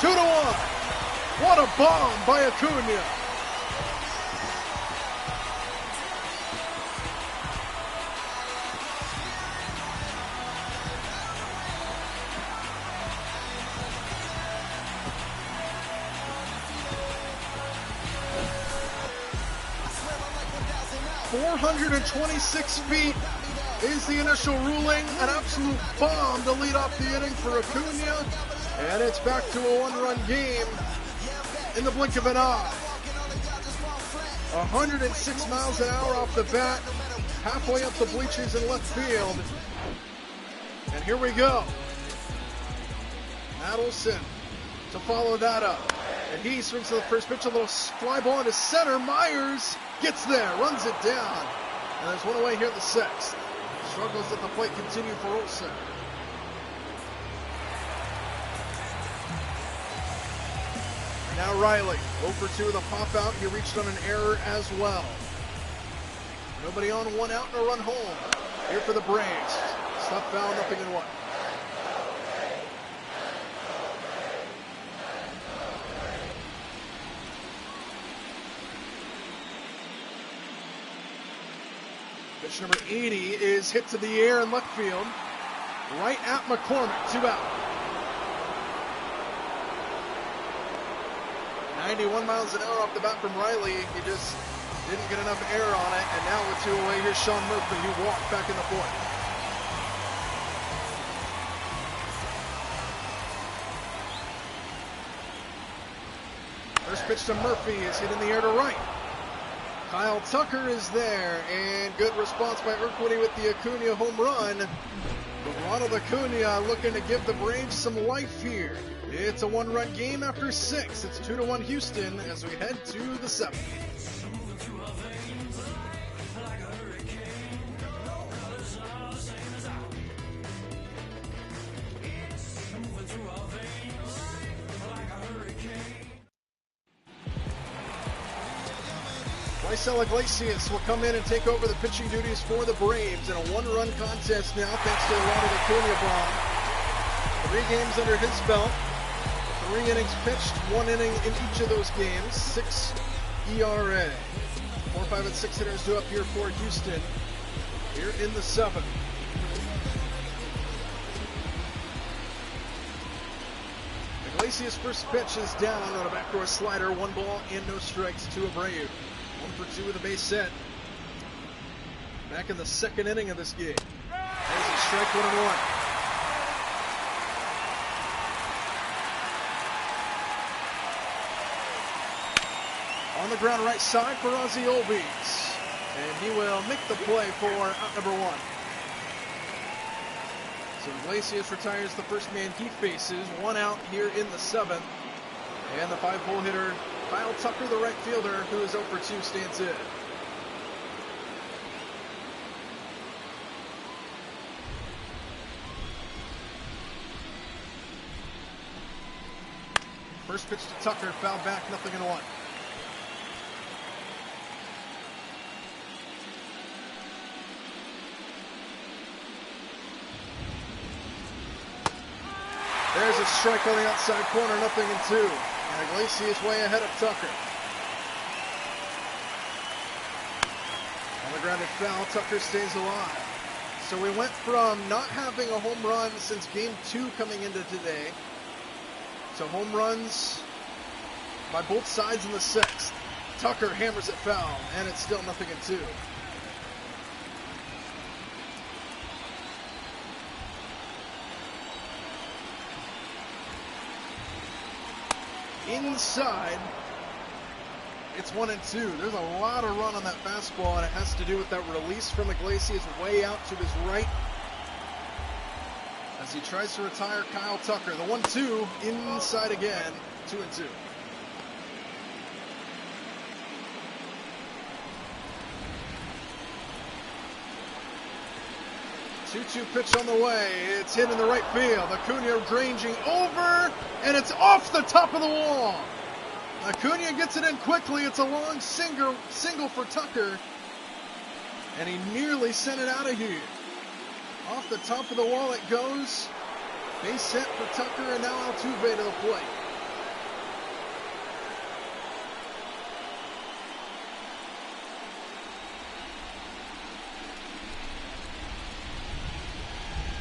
2-1. What a bomb by Acuna. .426 feet is the initial ruling. An absolute bomb to lead off the inning for Acuna. And it's back to a 1-run game in the blink of an eye. 106 miles an hour off the bat, halfway up the bleachers in left field. And here we go. Matt Olsen to follow that up. And he swings to the first pitch, a little fly ball into center. Myers gets there, runs it down. And there's one away here at the 6th. Struggles at the plate continue for Olsen. Now Riley, 0-for-2 with a pop out. He reached on an error as well. Nobody on, 1 out and a run home. Here for the Braves. Stuff foul, 0-1. Pitch number 80 is hit to the air in left field. Right at McCormick, 2 out. 91 miles an hour off the bat from Riley. He just didn't get enough air on it. And now with 2 away, here's Sean Murphy, who walked back in the 4th. First pitch to Murphy is hit in the air to right. Kyle Tucker is there, and good response by Urquidy with the Acuna home run. But Ronald Acuna looking to give the Braves some life here. It's a 1-run game after 6. It's 2-1 Houston as we head to the 7th. Raisel Iglesias will come in and take over the pitching duties for the Braves in a 1-run contest now, thanks to the Ronald Acuna bomb. 3 games under his belt. 3 innings pitched, 1 inning in each of those games. 6 ERA. 4, 5, and 6 hitters due up here for Houston. Here in the 7th. Iglesias' first pitch is down on a backdoor slider. 1 ball and no strikes to Abreu. 1-for-2 with a base hit. Back in the 2nd inning of this game. There's a strike, 1-1. On the ground right side for Ozzie Albies. And he will make the play for out number 1. So Iglesias retires the first man he faces. 1 out here in the 7th. And the 5-hole hitter, Kyle Tucker, the right fielder, who is 0 for 2, stands in. First pitch to Tucker, foul back, 0-1. There's a strike on the outside corner, 0-2. And Iglesias way ahead of Tucker. On the grounded foul, Tucker stays alive. So we went from not having a home run since game 2 coming into today to home runs by both sides in the 6th. Tucker hammers it foul, and it's still 0-2. Inside, it's 1-2. There's a lot of run on that fastball, and it has to do with that release from Iglesias way out to his right as he tries to retire Kyle Tucker. The 1-2 inside again, 2-2. Two-two pitch on the way. It's hit in the right field. Acuna ranging over, and it's off the top of the wall. Acuna gets it in quickly. It's a long single for Tucker, and he nearly sent it out of here. Off the top of the wall it goes. Base hit for Tucker, and now Altuve to the plate.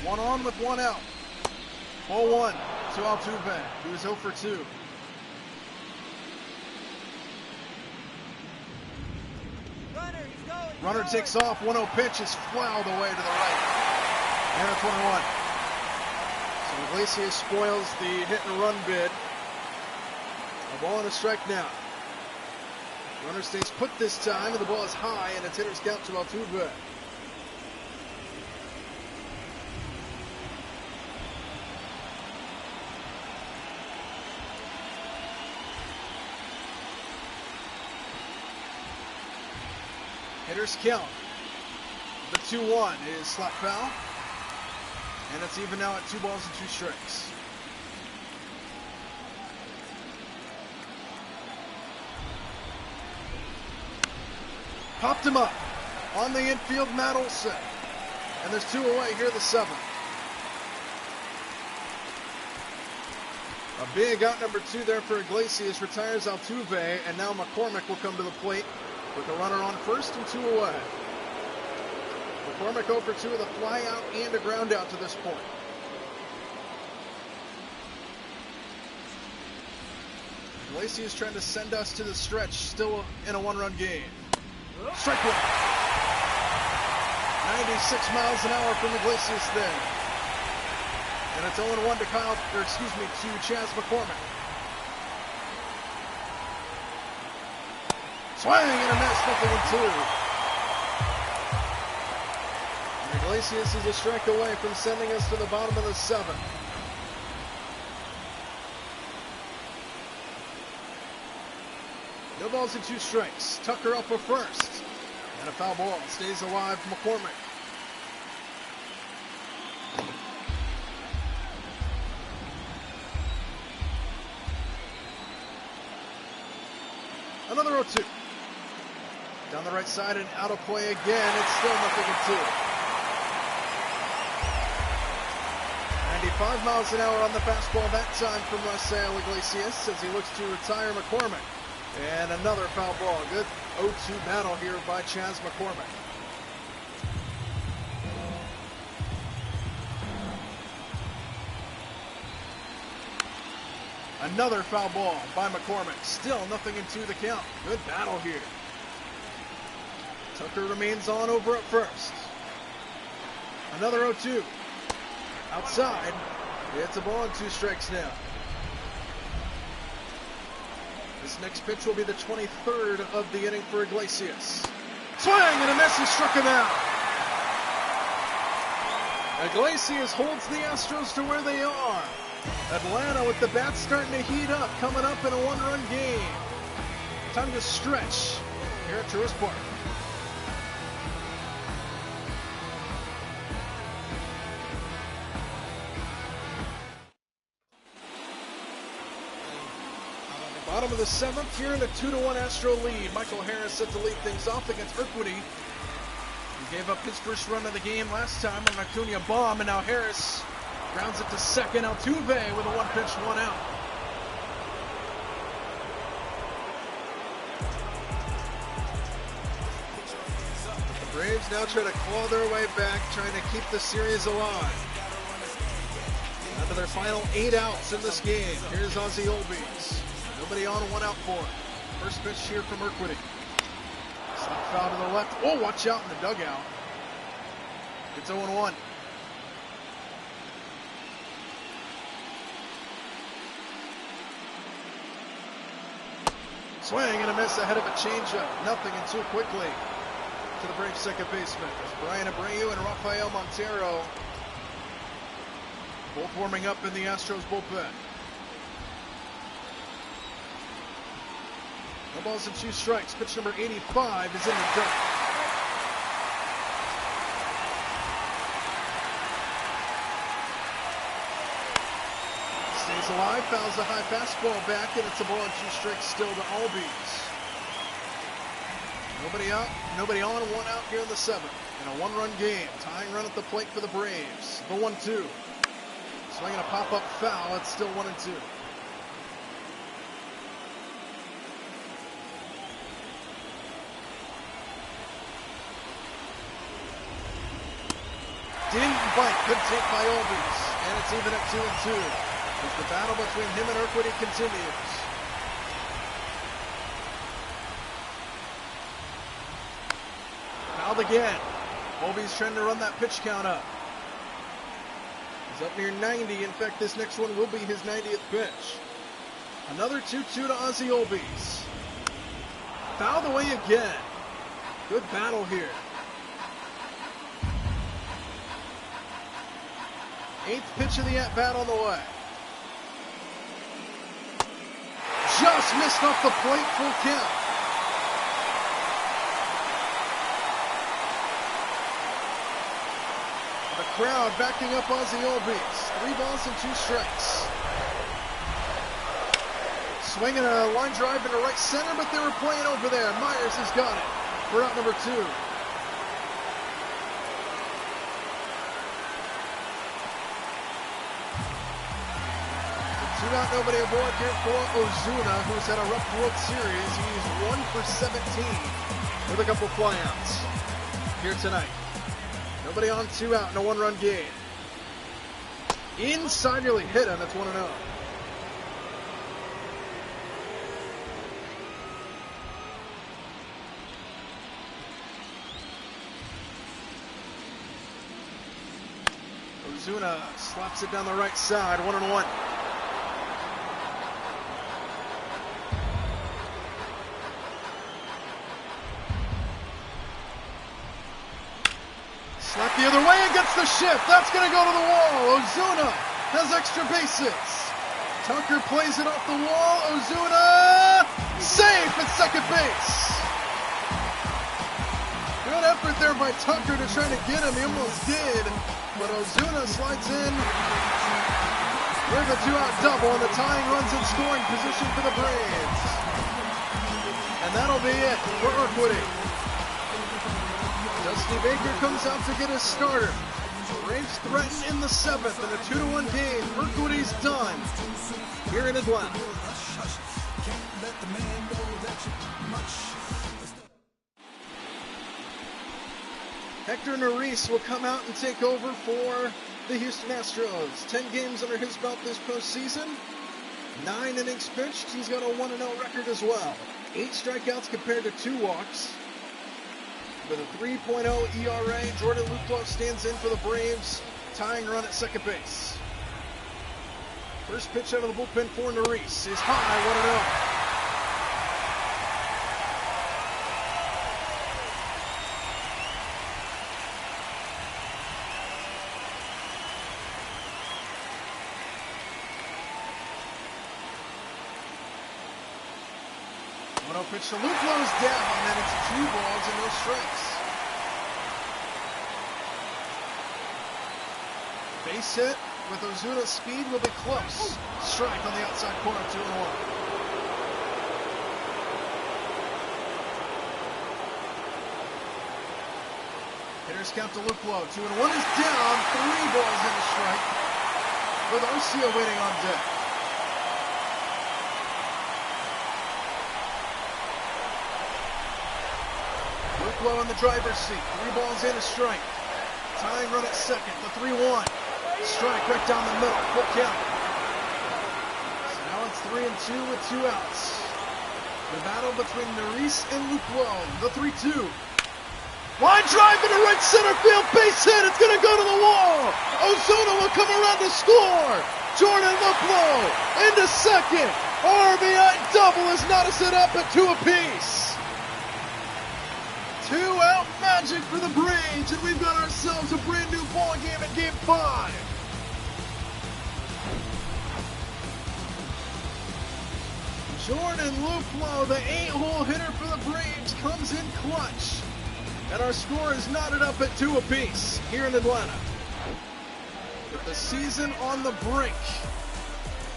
One on with one out. 0-1 to Altuve, who is 0 for 2. Runner takes off. 1-0 pitch is fouled away to the right. And it's 1-1. So Iglesias spoils the hit and run bid. A ball and a strike now. Runner stays put this time, and the ball is high, and it's hitter's count to Altuve. Hitter's count. The 2-1 is slap foul. And it's even now at 2 balls and 2 strikes. Popped him up. On the infield, Matt Olson. And there's 2 away here, the 7th. A big out number 2 there for Iglesias. Retires Altuve. And now McCormick will come to the plate with a runner on first and 2 away. McCormick 0 for 2 with a fly out and a ground out to this point. Iglesias trying to send us to the stretch, still in a 1-run game. Strike one. 96 miles an hour from Iglesias there. And it's 0-1 to Chas McCormick. Swing and a miss, 0-2. Iglesias is a strike away from sending us to the bottom of the 7th. No balls and 2 strikes. Tucker up for first. And a foul ball. Stays alive, McCormick. Another 0-2. Down the right side and out of play again. It's still 0-2. 95 miles an hour on the fastball that time from Rafael Iglesias as he looks to retire McCormick. And another foul ball. Good 0-2 battle here by Chas McCormick. Another foul ball by McCormick. Still 0-2 the count. Good battle here. Tucker remains on over at first. Another 0-2. Outside. It's a ball and 2 strikes now. This next pitch will be the 23rd of the inning for Iglesias. Swing and a miss, he struck him out. Iglesias holds the Astros to where they are. Atlanta with the bats starting to heat up, coming up in a one-run game. Time to stretch here at Truist Park. Bottom of the seventh, here in a 2-1 Astro lead. Michael Harris set to lead things off against Urquidy. He gave up his first run of the game last time on an Acuna bomb, and now Harris grounds it to second. Altuve with a one pitch, one out. The Braves now try to claw their way back, trying to keep the series alive. After their final 8 outs in this game, here's Ozzie Albies. Nobody on, one out for it. First pitch here from Urquidy. Slap foul to the left. Oh, watch out in the dugout. It's 0-1. Swing and a miss ahead of a changeup. Nothing and too quickly to the Braves second baseman. It's Brian Abreu and Rafael Montero both warming up in the Astros bullpen. No balls and 2 strikes. Pitch number 85 is in the dirt. Stays alive, fouls a high fastball back, and it's a ball and 2 strikes still to Albies. Nobody out, nobody on, 1 out here in the 7th. In a 1-run game, tying run at the plate for the Braves. The 1-2. Swinging a pop-up foul, it's still 1-2. Didn't bite, good take by Albies, and it's even at 2-2. As the battle between him and Urquidy continues. Fouled again. Albies trying to run that pitch count up. He's up near 90. In fact, this next one will be his 90th pitch. Another 2-2 to Ozzie Albies. Fouled away again. Good battle here. 8th pitch of the at-bat on the way. Just missed off the plate, full count. The crowd backing up Ozzie Albies. 3 balls and 2 strikes. Swinging a line drive into right center, but they were playing over there. Myers has got it for out number 2. Out, nobody aboard here for Ozuna, who's had a rough World Series. He's 1 for 17 with a couple flyouts here tonight. Nobody on, 2 out in a 1-run game. Inside nearly hit him. It's 1-0. Ozuna slaps it down the right side. 1-1. Slap the other way against the shift. That's going to go to the wall. Ozuna has extra bases. Tucker plays it off the wall. Ozuna safe at second base. Good effort there by Tucker to try to get him. He almost did, but Ozuna slides in with a 2-out double, and the tying runs in scoring position for the Braves. And that'll be it for Urquidy. Dusty Baker comes out to get his starter. Braves threaten in the 7th in a 2-1 game. Urquidy's done here in Atlanta. Hector Neris will come out and take over for the Houston Astros. 10 games under his belt this postseason. 9 innings pitched. He's got a 1-0 record as well. 8 strikeouts compared to 2 walks. With a 3.0 ERA, Jordan Luplow stands in for the Braves, tying run at second base. First pitch out of the bullpen for Neris is high, 1-0. 1-0 pitch to Luplo's down, and then it's 2 balls and no strikes. Base hit with Ozuna's speed will be close. Strike on the outside corner, 2-1. Hitters count to Luplo. 2-1 is down. 3 balls and a strike with Arcia waiting on deck. Luplo in the driver's seat. 3 balls and a strike. Tying run at second. The 3-1. Strike right down the middle. Full count. So now it's 3-2 with 2 outs. The battle between Neris and Luplo. The 3-2. Line drive into right center field, base hit, it's going to go to the wall. Ozuna will come around to score. Jordan Luplo into second. RBI double as not set up at 2 apiece. 2-out magic for the Braves, and we've got ourselves a brand new ball game in Game 5. Jordan Luplo, the 8-hole hitter for the Braves, comes in clutch. And our score is knotted up at 2 apiece here in Atlanta. With the season on the brink,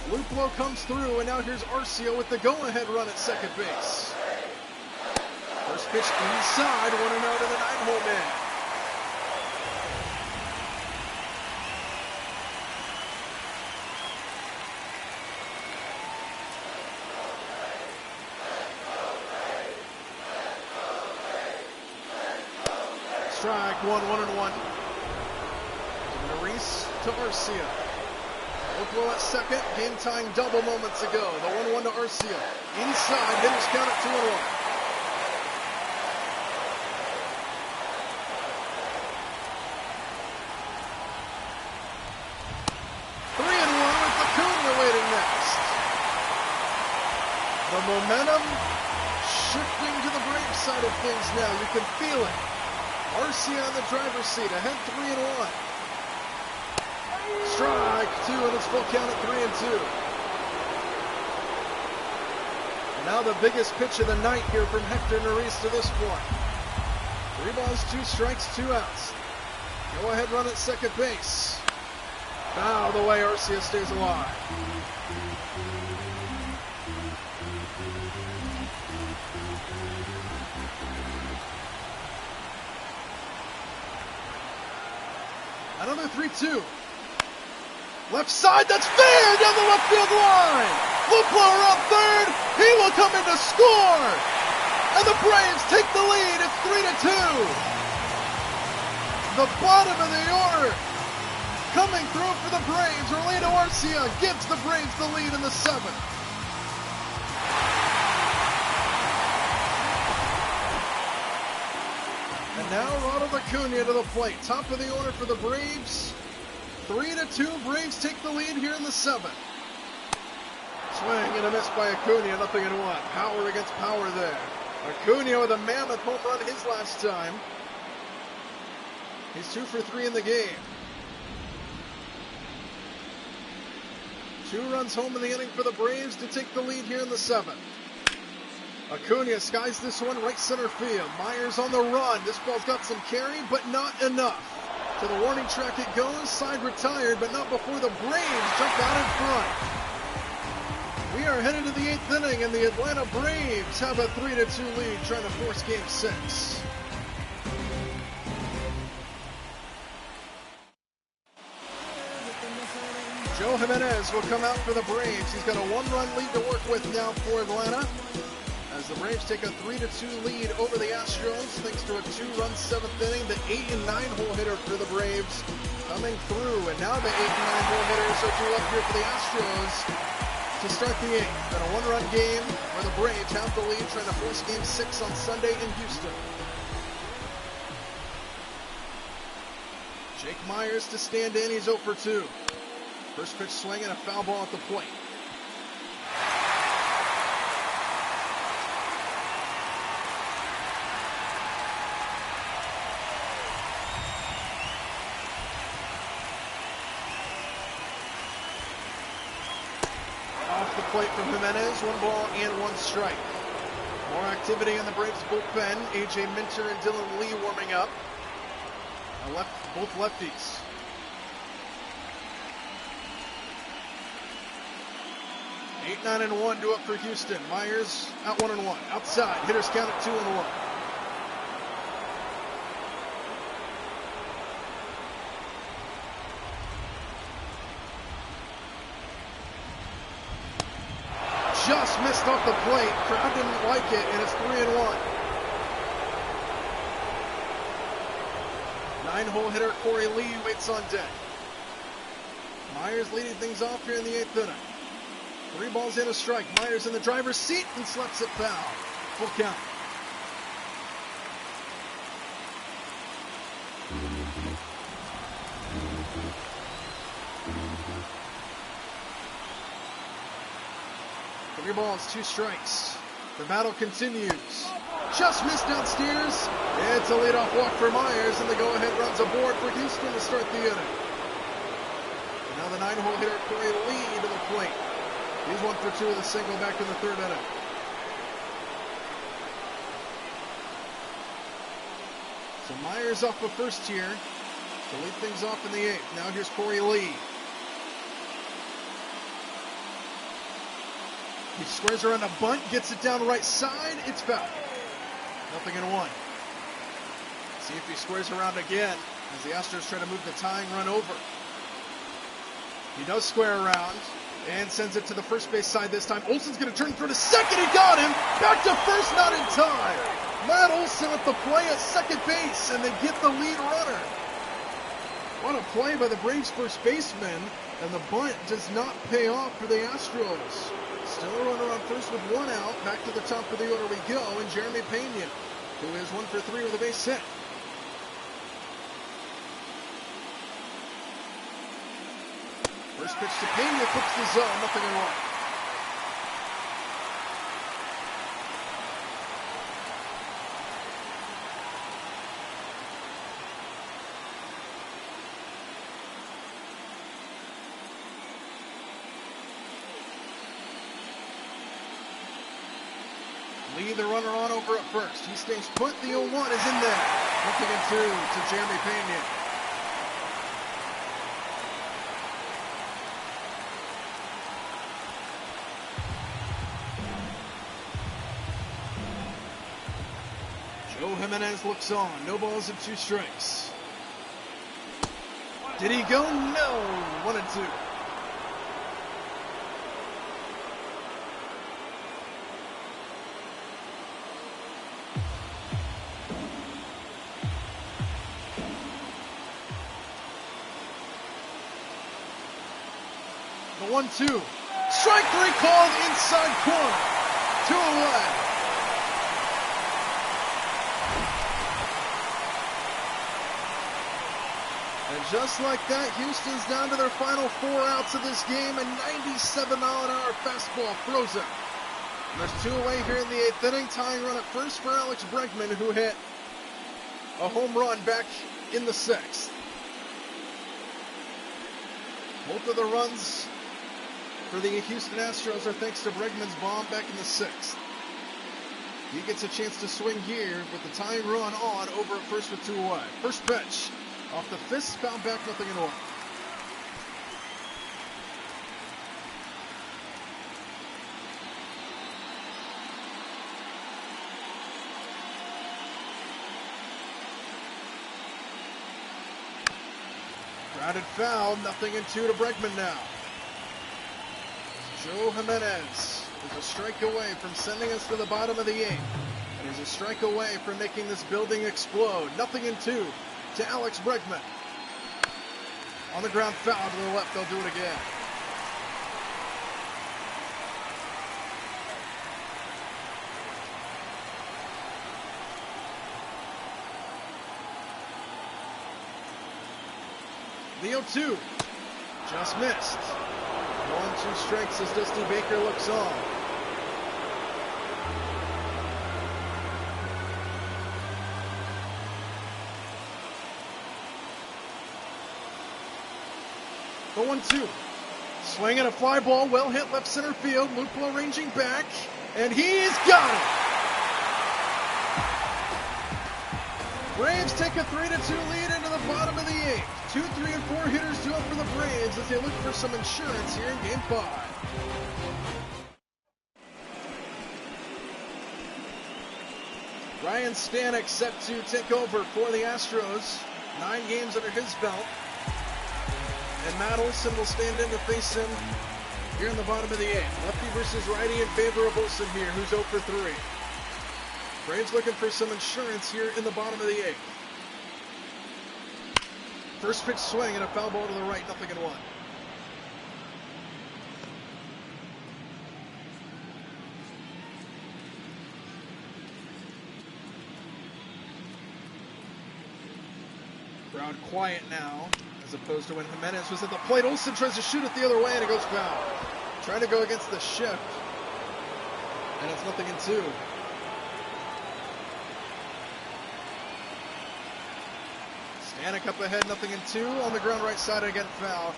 Luplo comes through, and now here's Arcia with the go-ahead run at second base. First pitch inside, 1-0 to the 9-hole man. Strike, 1-1. Neris to Arcia. Luplo at second, game tying double moments ago. The 1-1 to Arcia. Inside, hitters count at 2-1. The momentum shifting to the Braves side of things now. You can feel it. Arcia on the driver's seat, ahead 3-1. Strike 2, and it's full count at 3-2. And now the biggest pitch of the night here from Hector Neris to this point. 3 balls, 2 strikes, 2 outs. Go ahead run at second base. Foul the way Arcia stays alive. Another 3-2. Left side, that's fair down the left field line. Luplo around third. He will come in to score. And the Braves take the lead. It's 3-2. The bottom of the order coming through for the Braves. Orlando Arcia gives the Braves the lead in the 7th. And now Ronald Acuna to the plate. Top of the order for the Braves. 3-2. Braves take the lead here in the 7th. Swing and a miss by Acuna. Nothing in 1. Power against power there. Acuna with a mammoth home run his last time. He's 2 for 3 in the game. 2 runs home in the inning for the Braves to take the lead here in the 7th. Acuna skies this one right center field. Myers on the run. This ball's got some carry, but not enough. To the warning track it goes. Side retired, but not before the Braves jump out in front. We are headed to the 8th inning, and the Atlanta Braves have a 3-2 lead, trying to force Game 6. Joe Jimenez will come out for the Braves. He's got a 1-run lead to work with now for Atlanta, as the Braves take a 3-2 lead over the Astros, thanks to a 2-run 7th inning. The 8 and 9 hole hitter for the Braves coming through, and now the 8 and 9 hole hitters are due up here for the Astros to start the 8th. And a 1-run game where the Braves have the lead, trying to force Game 6 on Sunday in Houston. Jake Myers to stand in. He's 0 for 2. First pitch swing and a foul ball at the plate. Off the plate from Jimenez, 1 ball and 1 strike. More activity in the Braves bullpen. A.J. Minter and Dylan Lee warming up. Both lefties. Eight, 9, and 1 due up for Houston. Myers out 1-1. Outside, hitters count at 2-1. Just missed off the plate. Crowd didn't like it, and it's 3-1. 9-hole hitter Corey Lee waits on deck. Myers leading things off here in the 8th inning. 3 balls and a strike. Myers in the driver's seat and slaps it foul. Full count. Three balls, 2 strikes. The battle continues. Just missed downstairs. It's a leadoff walk for Myers, and the go-ahead runs aboard for Houston to start the inning. And now the 9-hole hitter Corey Lee to the plate. He's 1 for 2 with a single back in the 3rd inning. So Myers off the first here to lead things off in the 8th. Now here's Corey Lee. He squares around a bunt, gets it down right side. It's foul. 0-1. See if he squares around again as the Astros try to move the tying run over. He does square around and sends it to the first base side this time. Olsen's going to turn through to second. He got him. Back to first, not in time. Matt Olsen at the play at second base, and they get the lead runner. What a play by the Braves first baseman, and the bunt does not pay off for the Astros. Still a runner on first with 1 out. Back to the top of the order we go, and Jeremy Pena, who is 1 for 3 with a base hit. First pitch to Pena, flips the zone, 0-1. Lee, the runner on over at first. He stays put. The 0-1 is in there. 0-2 to Jeremy Pena. Joe Jimenez looks on. No balls and 2 strikes. Did he go? No. 1-2. The 1-2. Strike 3 called inside corner. 2 away. And just like that, Houston's down to their final 4 outs of this game, and 97-mile-an-hour fastball frozen. And there's 2 away here in the 8th inning. Tying run at first for Alex Bregman, who hit a home run back in the 6th. Both of the runs for the Houston Astros are thanks to Bregman's bomb back in the 6th. He gets a chance to swing here with the tying run on over at first with 2 away. First pitch off the fist, fouled back, 0-1. Grounded foul, 0-2 to Bregman now. Joe Jimenez is a strike away from sending us to the bottom of the 8th. And he's a strike away from making this building explode. 0-2 to Alex Bregman. On the ground foul to the left, they'll do it again. The 0-2 just missed. 1-2 strikes as Dusty Baker looks on. The 1-2. Swinging a fly ball, well hit left center field. Luplo ranging back, and he's got it. Braves take a 3-2 lead into the bottom of the 8th. 2, 3, and 4 hitters due up for the Braves as they look for some insurance here in Game 5. Ryan Stanek set to take over for the Astros. 9 games under his belt. And Matt Olson will stand in to face him here in the bottom of the 8th. Lefty versus righty in favor of Olson here, who's 0 for 3. Braves looking for some insurance here in the bottom of the 8th. First pitch swing and a foul ball to the right, 0-1. Crowd quiet now, as opposed to when Jimenez was at the plate. Olson tries to shoot it the other way and it goes foul. Trying to go against the shift, and it's 0-2. Stanek up ahead, 0-2. On the ground right side again, foul.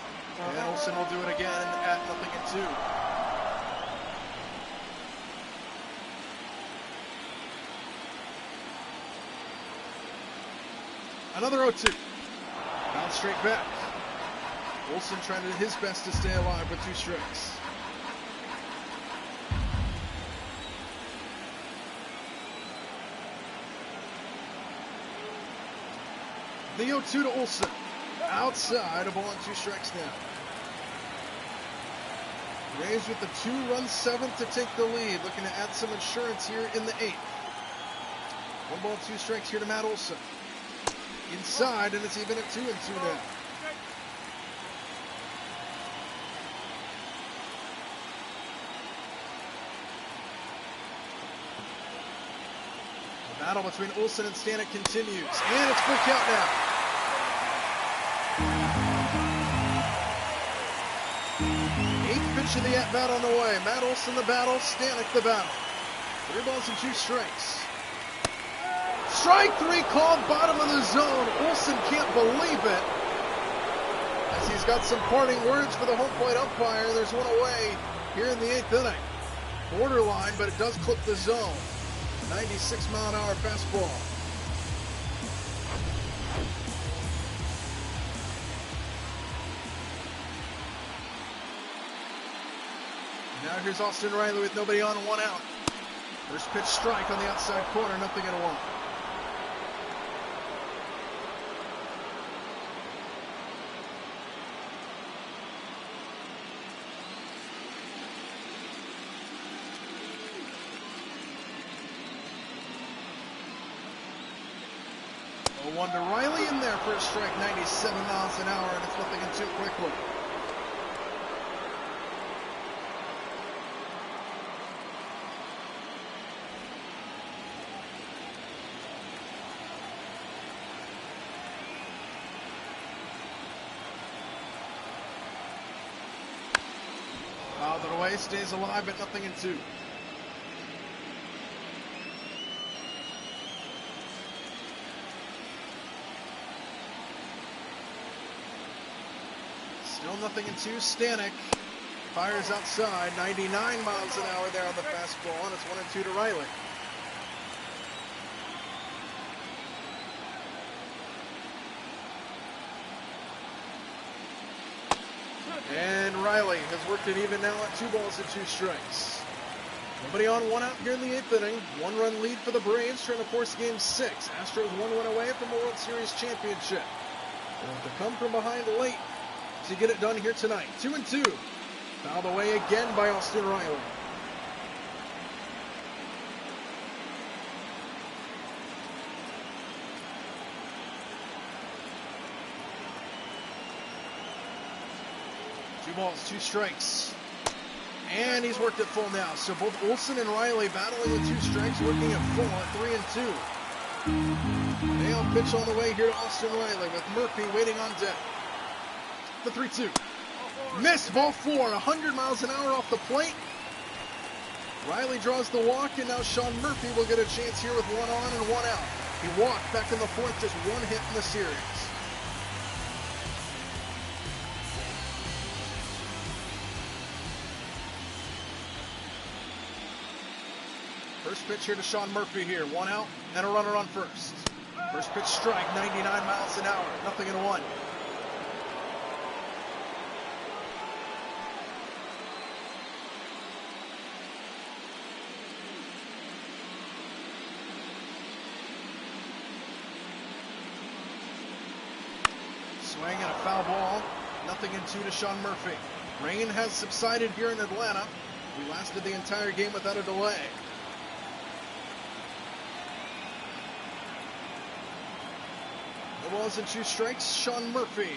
And Olson will do it again at 0-2. Another 0-2. Bounce straight back. Olson trying to do his best to stay alive with 2 strikes. The 0-2 to Olson. Outside, a ball and 2 strikes now. Braves with the 2-run 7th to take the lead. Looking to add some insurance here in the 8th. 1 ball, 2 strikes here to Matt Olson. Inside, and it's even at 2-2 now. The battle between Olson and Stanek continues, and it's full count now. Eighth pitch of the at-bat on the way. Matt Olson the battle, Stanek the battle. 3 balls and 2 strikes. Strike 3 called, bottom of the zone. Olson can't believe it, as he's got some parting words for the home plate umpire. There's one away here in the 8th inning. Borderline, but it does clip the zone. 96-mile-an-hour fastball. Now here's Austin Riley with nobody on and 1 out. First pitch strike on the outside corner, 0-1. One to Riley in there for a strike, 97 miles an hour, and it's 0-2 quickly. Fouled it away, stays alive at 0-2. Still 0-2. Stanek fires outside, 99 miles an hour there on the fastball, and it's 1-2 to Riley. And Riley has worked it even now at 2 balls and 2 strikes. Nobody on, 1 out here in the 8th inning. 1-run lead for the Braves, trying to force Game 6. Astros 1 win away from a World Series championship. They'll have to come from behind late to get it done here tonight. 2-2. Fouled away again by Austin Riley. Two balls, 2 strikes. And he's worked it full now. So both Olson and Riley battling with 2 strikes, working at full at 3-2. Nail pitch on the way here to Austin Riley with Murphy waiting on deck. The 3-2. Missed, ball 4, 100 miles an hour off the plate. Riley draws the walk, and now Sean Murphy will get a chance here with 1 on and 1 out. He walked back in the 4th, just 1 hit in the series. First pitch here to Sean Murphy here. 1 out and a runner on first. First pitch strike, 99 miles an hour, 0-1. Swing and a foul ball, 0-2 to Sean Murphy. Rain has subsided here in Atlanta. We lasted the entire game without a delay. No balls and 2 strikes, Sean Murphy.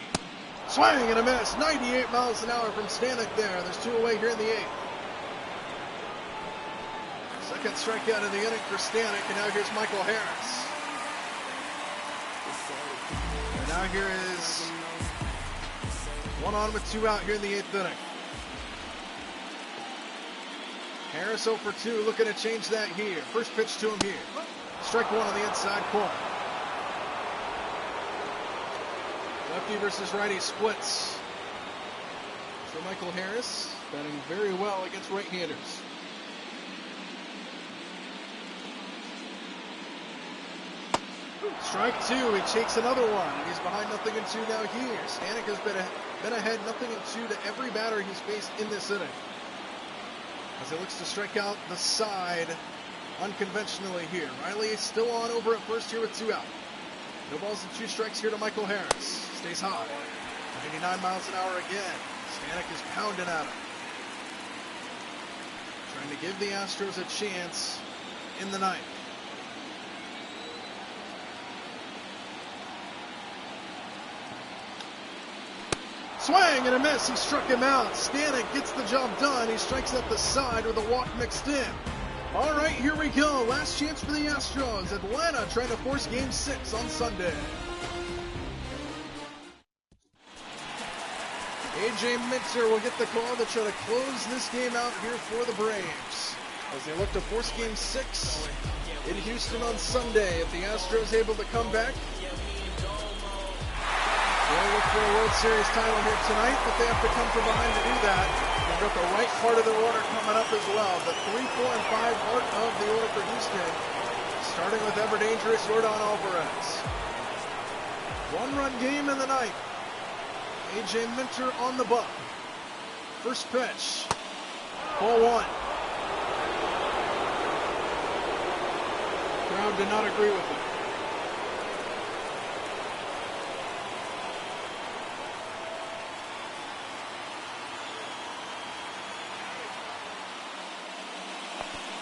Swing and a miss, 98 miles an hour from Stanek there. There's 2 away here in the 8th. Second strikeout of the inning for Stanek, and now here's Michael Harris. And now here is 1 on with 2 out here in the 8th inning. Harris 0 for 2, looking to change that here. First pitch to him here. Strike 1 on the inside corner. Lefty versus righty splits. So Michael Harris batting very well against right-handers. Strike 2, he takes another one. He's behind 0-2 now here. Stanek has been ahead 0-2 to every batter he's faced in this inning. As he looks to strike out the side unconventionally here. Riley is still on over at first here with 2 out. No balls and 2 strikes here to Michael Harris. Stays high. 99 miles an hour again. Stanek is pounding at him. Trying to give the Astros a chance in the 9th. Swing and a miss. He struck him out. Stanek gets the job done. He strikes at the side with a walk mixed in. All right, here we go. Last chance for the Astros. Atlanta trying to force Game 6 on Sunday. A.J. Minter will get the call to try to close this game out here for the Braves, as they look to force Game 6 in Houston on Sunday. If the Astros able to come back, they'll look for a World Series title here tonight, but they have to come from behind to do that. They've got the right part of their order coming up as well. The 3, 4, and 5 part of the order for Houston, starting with ever dangerous Yordan Alvarez. 1-run game in the 9th. A.J. Minter on the buck. First pitch. Ball 1. Crowd did not agree with it.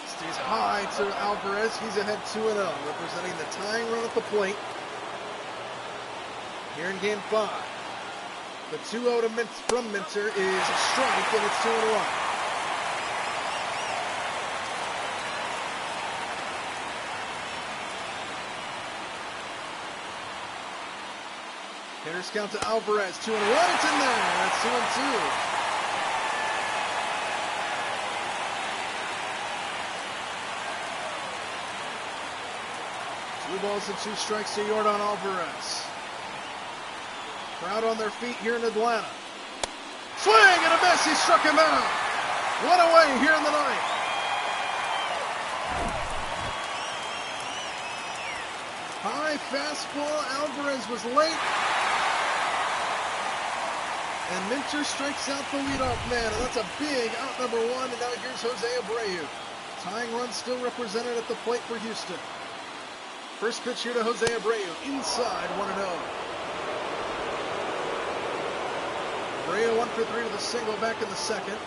Stays high to Alvarez. He's ahead 2-0, representing the tying run at the plate here in Game 5. The 2-0 from Minter is a strike, and it's 2-1. Hitters count to Alvarez. 2-1. It's in there. That's 2-2. Two balls and 2 strikes to Yordan Alvarez. Crowd on their feet here in Atlanta. Swing and a miss. He struck him out. 1 away here in the 9th. High fastball. Alvarez was late. And Minter strikes out the leadoff man. And that's a big out number 1. And now here's Jose Abreu. Tying run still represented at the plate for Houston. First pitch here to Jose Abreu. Inside 1-0. Abreu 1 for 3 with a single back in the 2nd.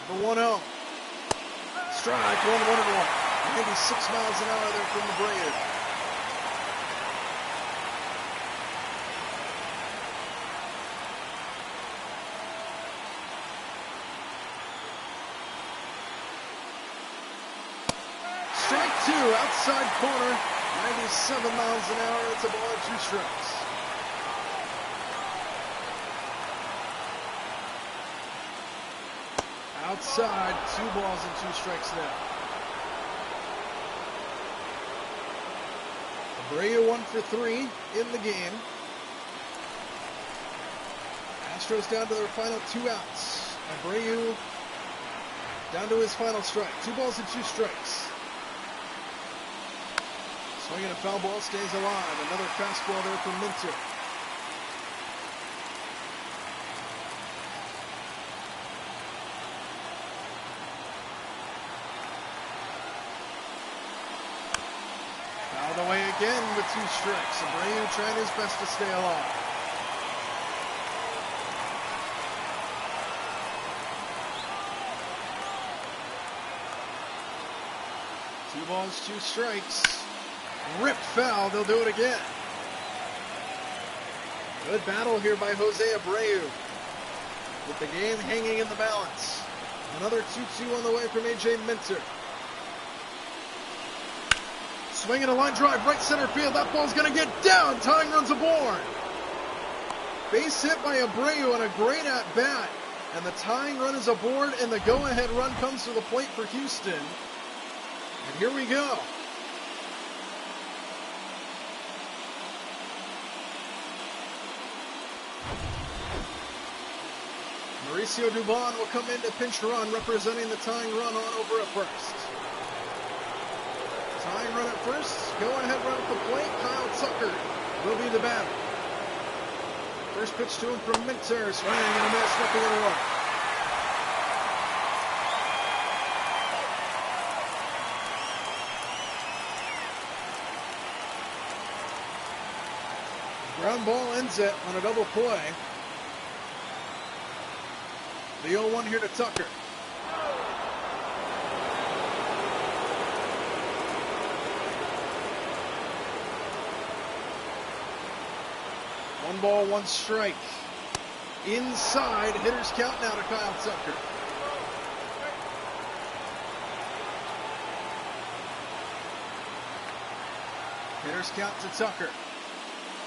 The 1-0. Strike, 1-1-1. 96 miles an hour there from Abreu. Strike 2, outside corner, 97 miles an hour. It's a ball and 2 strikes. Outside, 2 balls and 2 strikes now. Abreu 1 for 3 in the game. Astros down to their final 2 outs. Abreu Down to his final strike. 2 balls and 2 strikes. Swinging a foul ball, stays alive. Another fastball there from Minter. Fouled away again with 2 strikes. Abreu trying his best to stay alive. Two balls, 2 strikes. Ripped foul, they'll do it again. Good battle here by Jose Abreu. With the game hanging in the balance. Another 2-2 on the way from A.J. Minter. Swinging a line drive, right center field. That ball's going to get down. Tying runs aboard. Base hit by Abreu and a great at-bat. And the tying run is aboard, and the go-ahead run comes to the plate for Houston. And here we go. Mauricio Dubon will come in to pinch run, representing the tying run on over at first. Tying run at first, go-ahead run at the plate. Kyle Tucker will be the batter. First pitch to him from Minter, swinging and a miss, nothing in a row. Ground ball ends it on a double play. The 0-1 here to Tucker. One ball, 1 strike. Inside, hitter's count now to Kyle Tucker. Hitter's count to Tucker.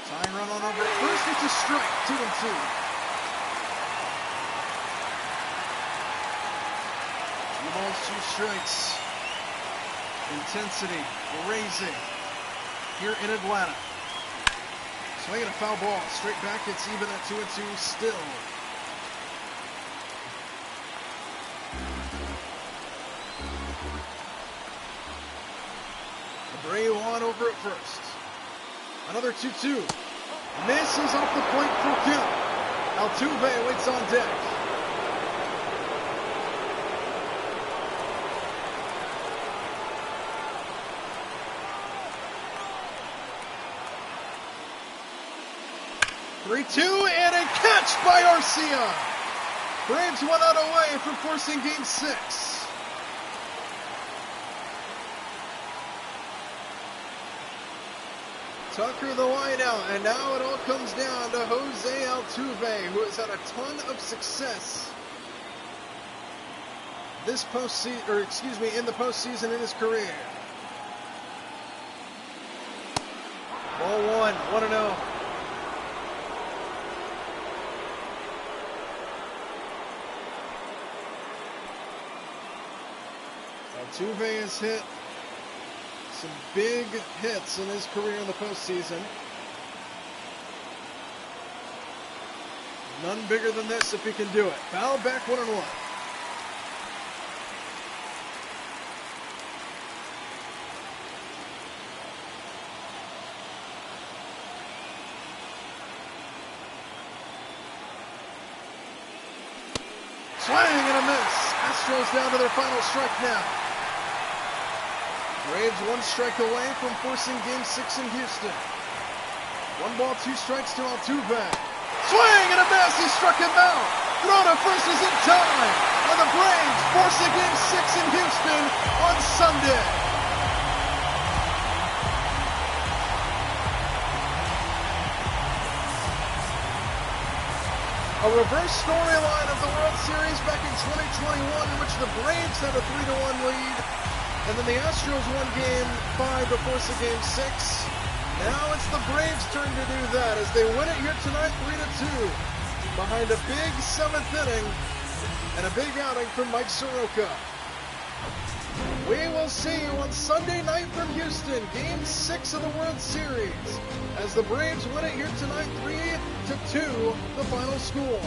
Tying run on over at first, it's a strike, 2-2. 2 balls, 2 strikes. Intensity raising here in Atlanta. Swinging a foul ball, straight back, it's even at 2-2 still. Abreu on over at first. Another 2-2. Misses off the plate for count. Altuve waits on deck. (3-2) and a catch by Arcia. Braves 1 out away from forcing Game 6. Tucker the line out, and now it all comes down to Jose Altuve, who has had a ton of success this postseason, or excuse me, in the postseason in his career. Ball 1, 1-0. Altuve has hit some big hits in his career in the postseason. None bigger than this if he can do it. Foul back 1-1. Swing and a miss. Astros down to their final strike now. Braves 1 strike away from forcing Game 6 in Houston. 1 ball, 2 strikes to Altuve. Swing and a miss, he struck him out. Throw to first is in time. And the Braves forcing Game 6 in Houston on Sunday. A reverse storyline of the World Series back in 2021 in which the Braves had a 3-1 lead. And then the Astros won Game 5 to force a Game 6. Now it's the Braves' turn to do that as they win it here tonight 3-2. Behind a big 7th inning and a big outing from Mike Soroka. We will see you on Sunday night from Houston, Game 6 of the World Series. As the Braves win it here tonight 3-2, the final score.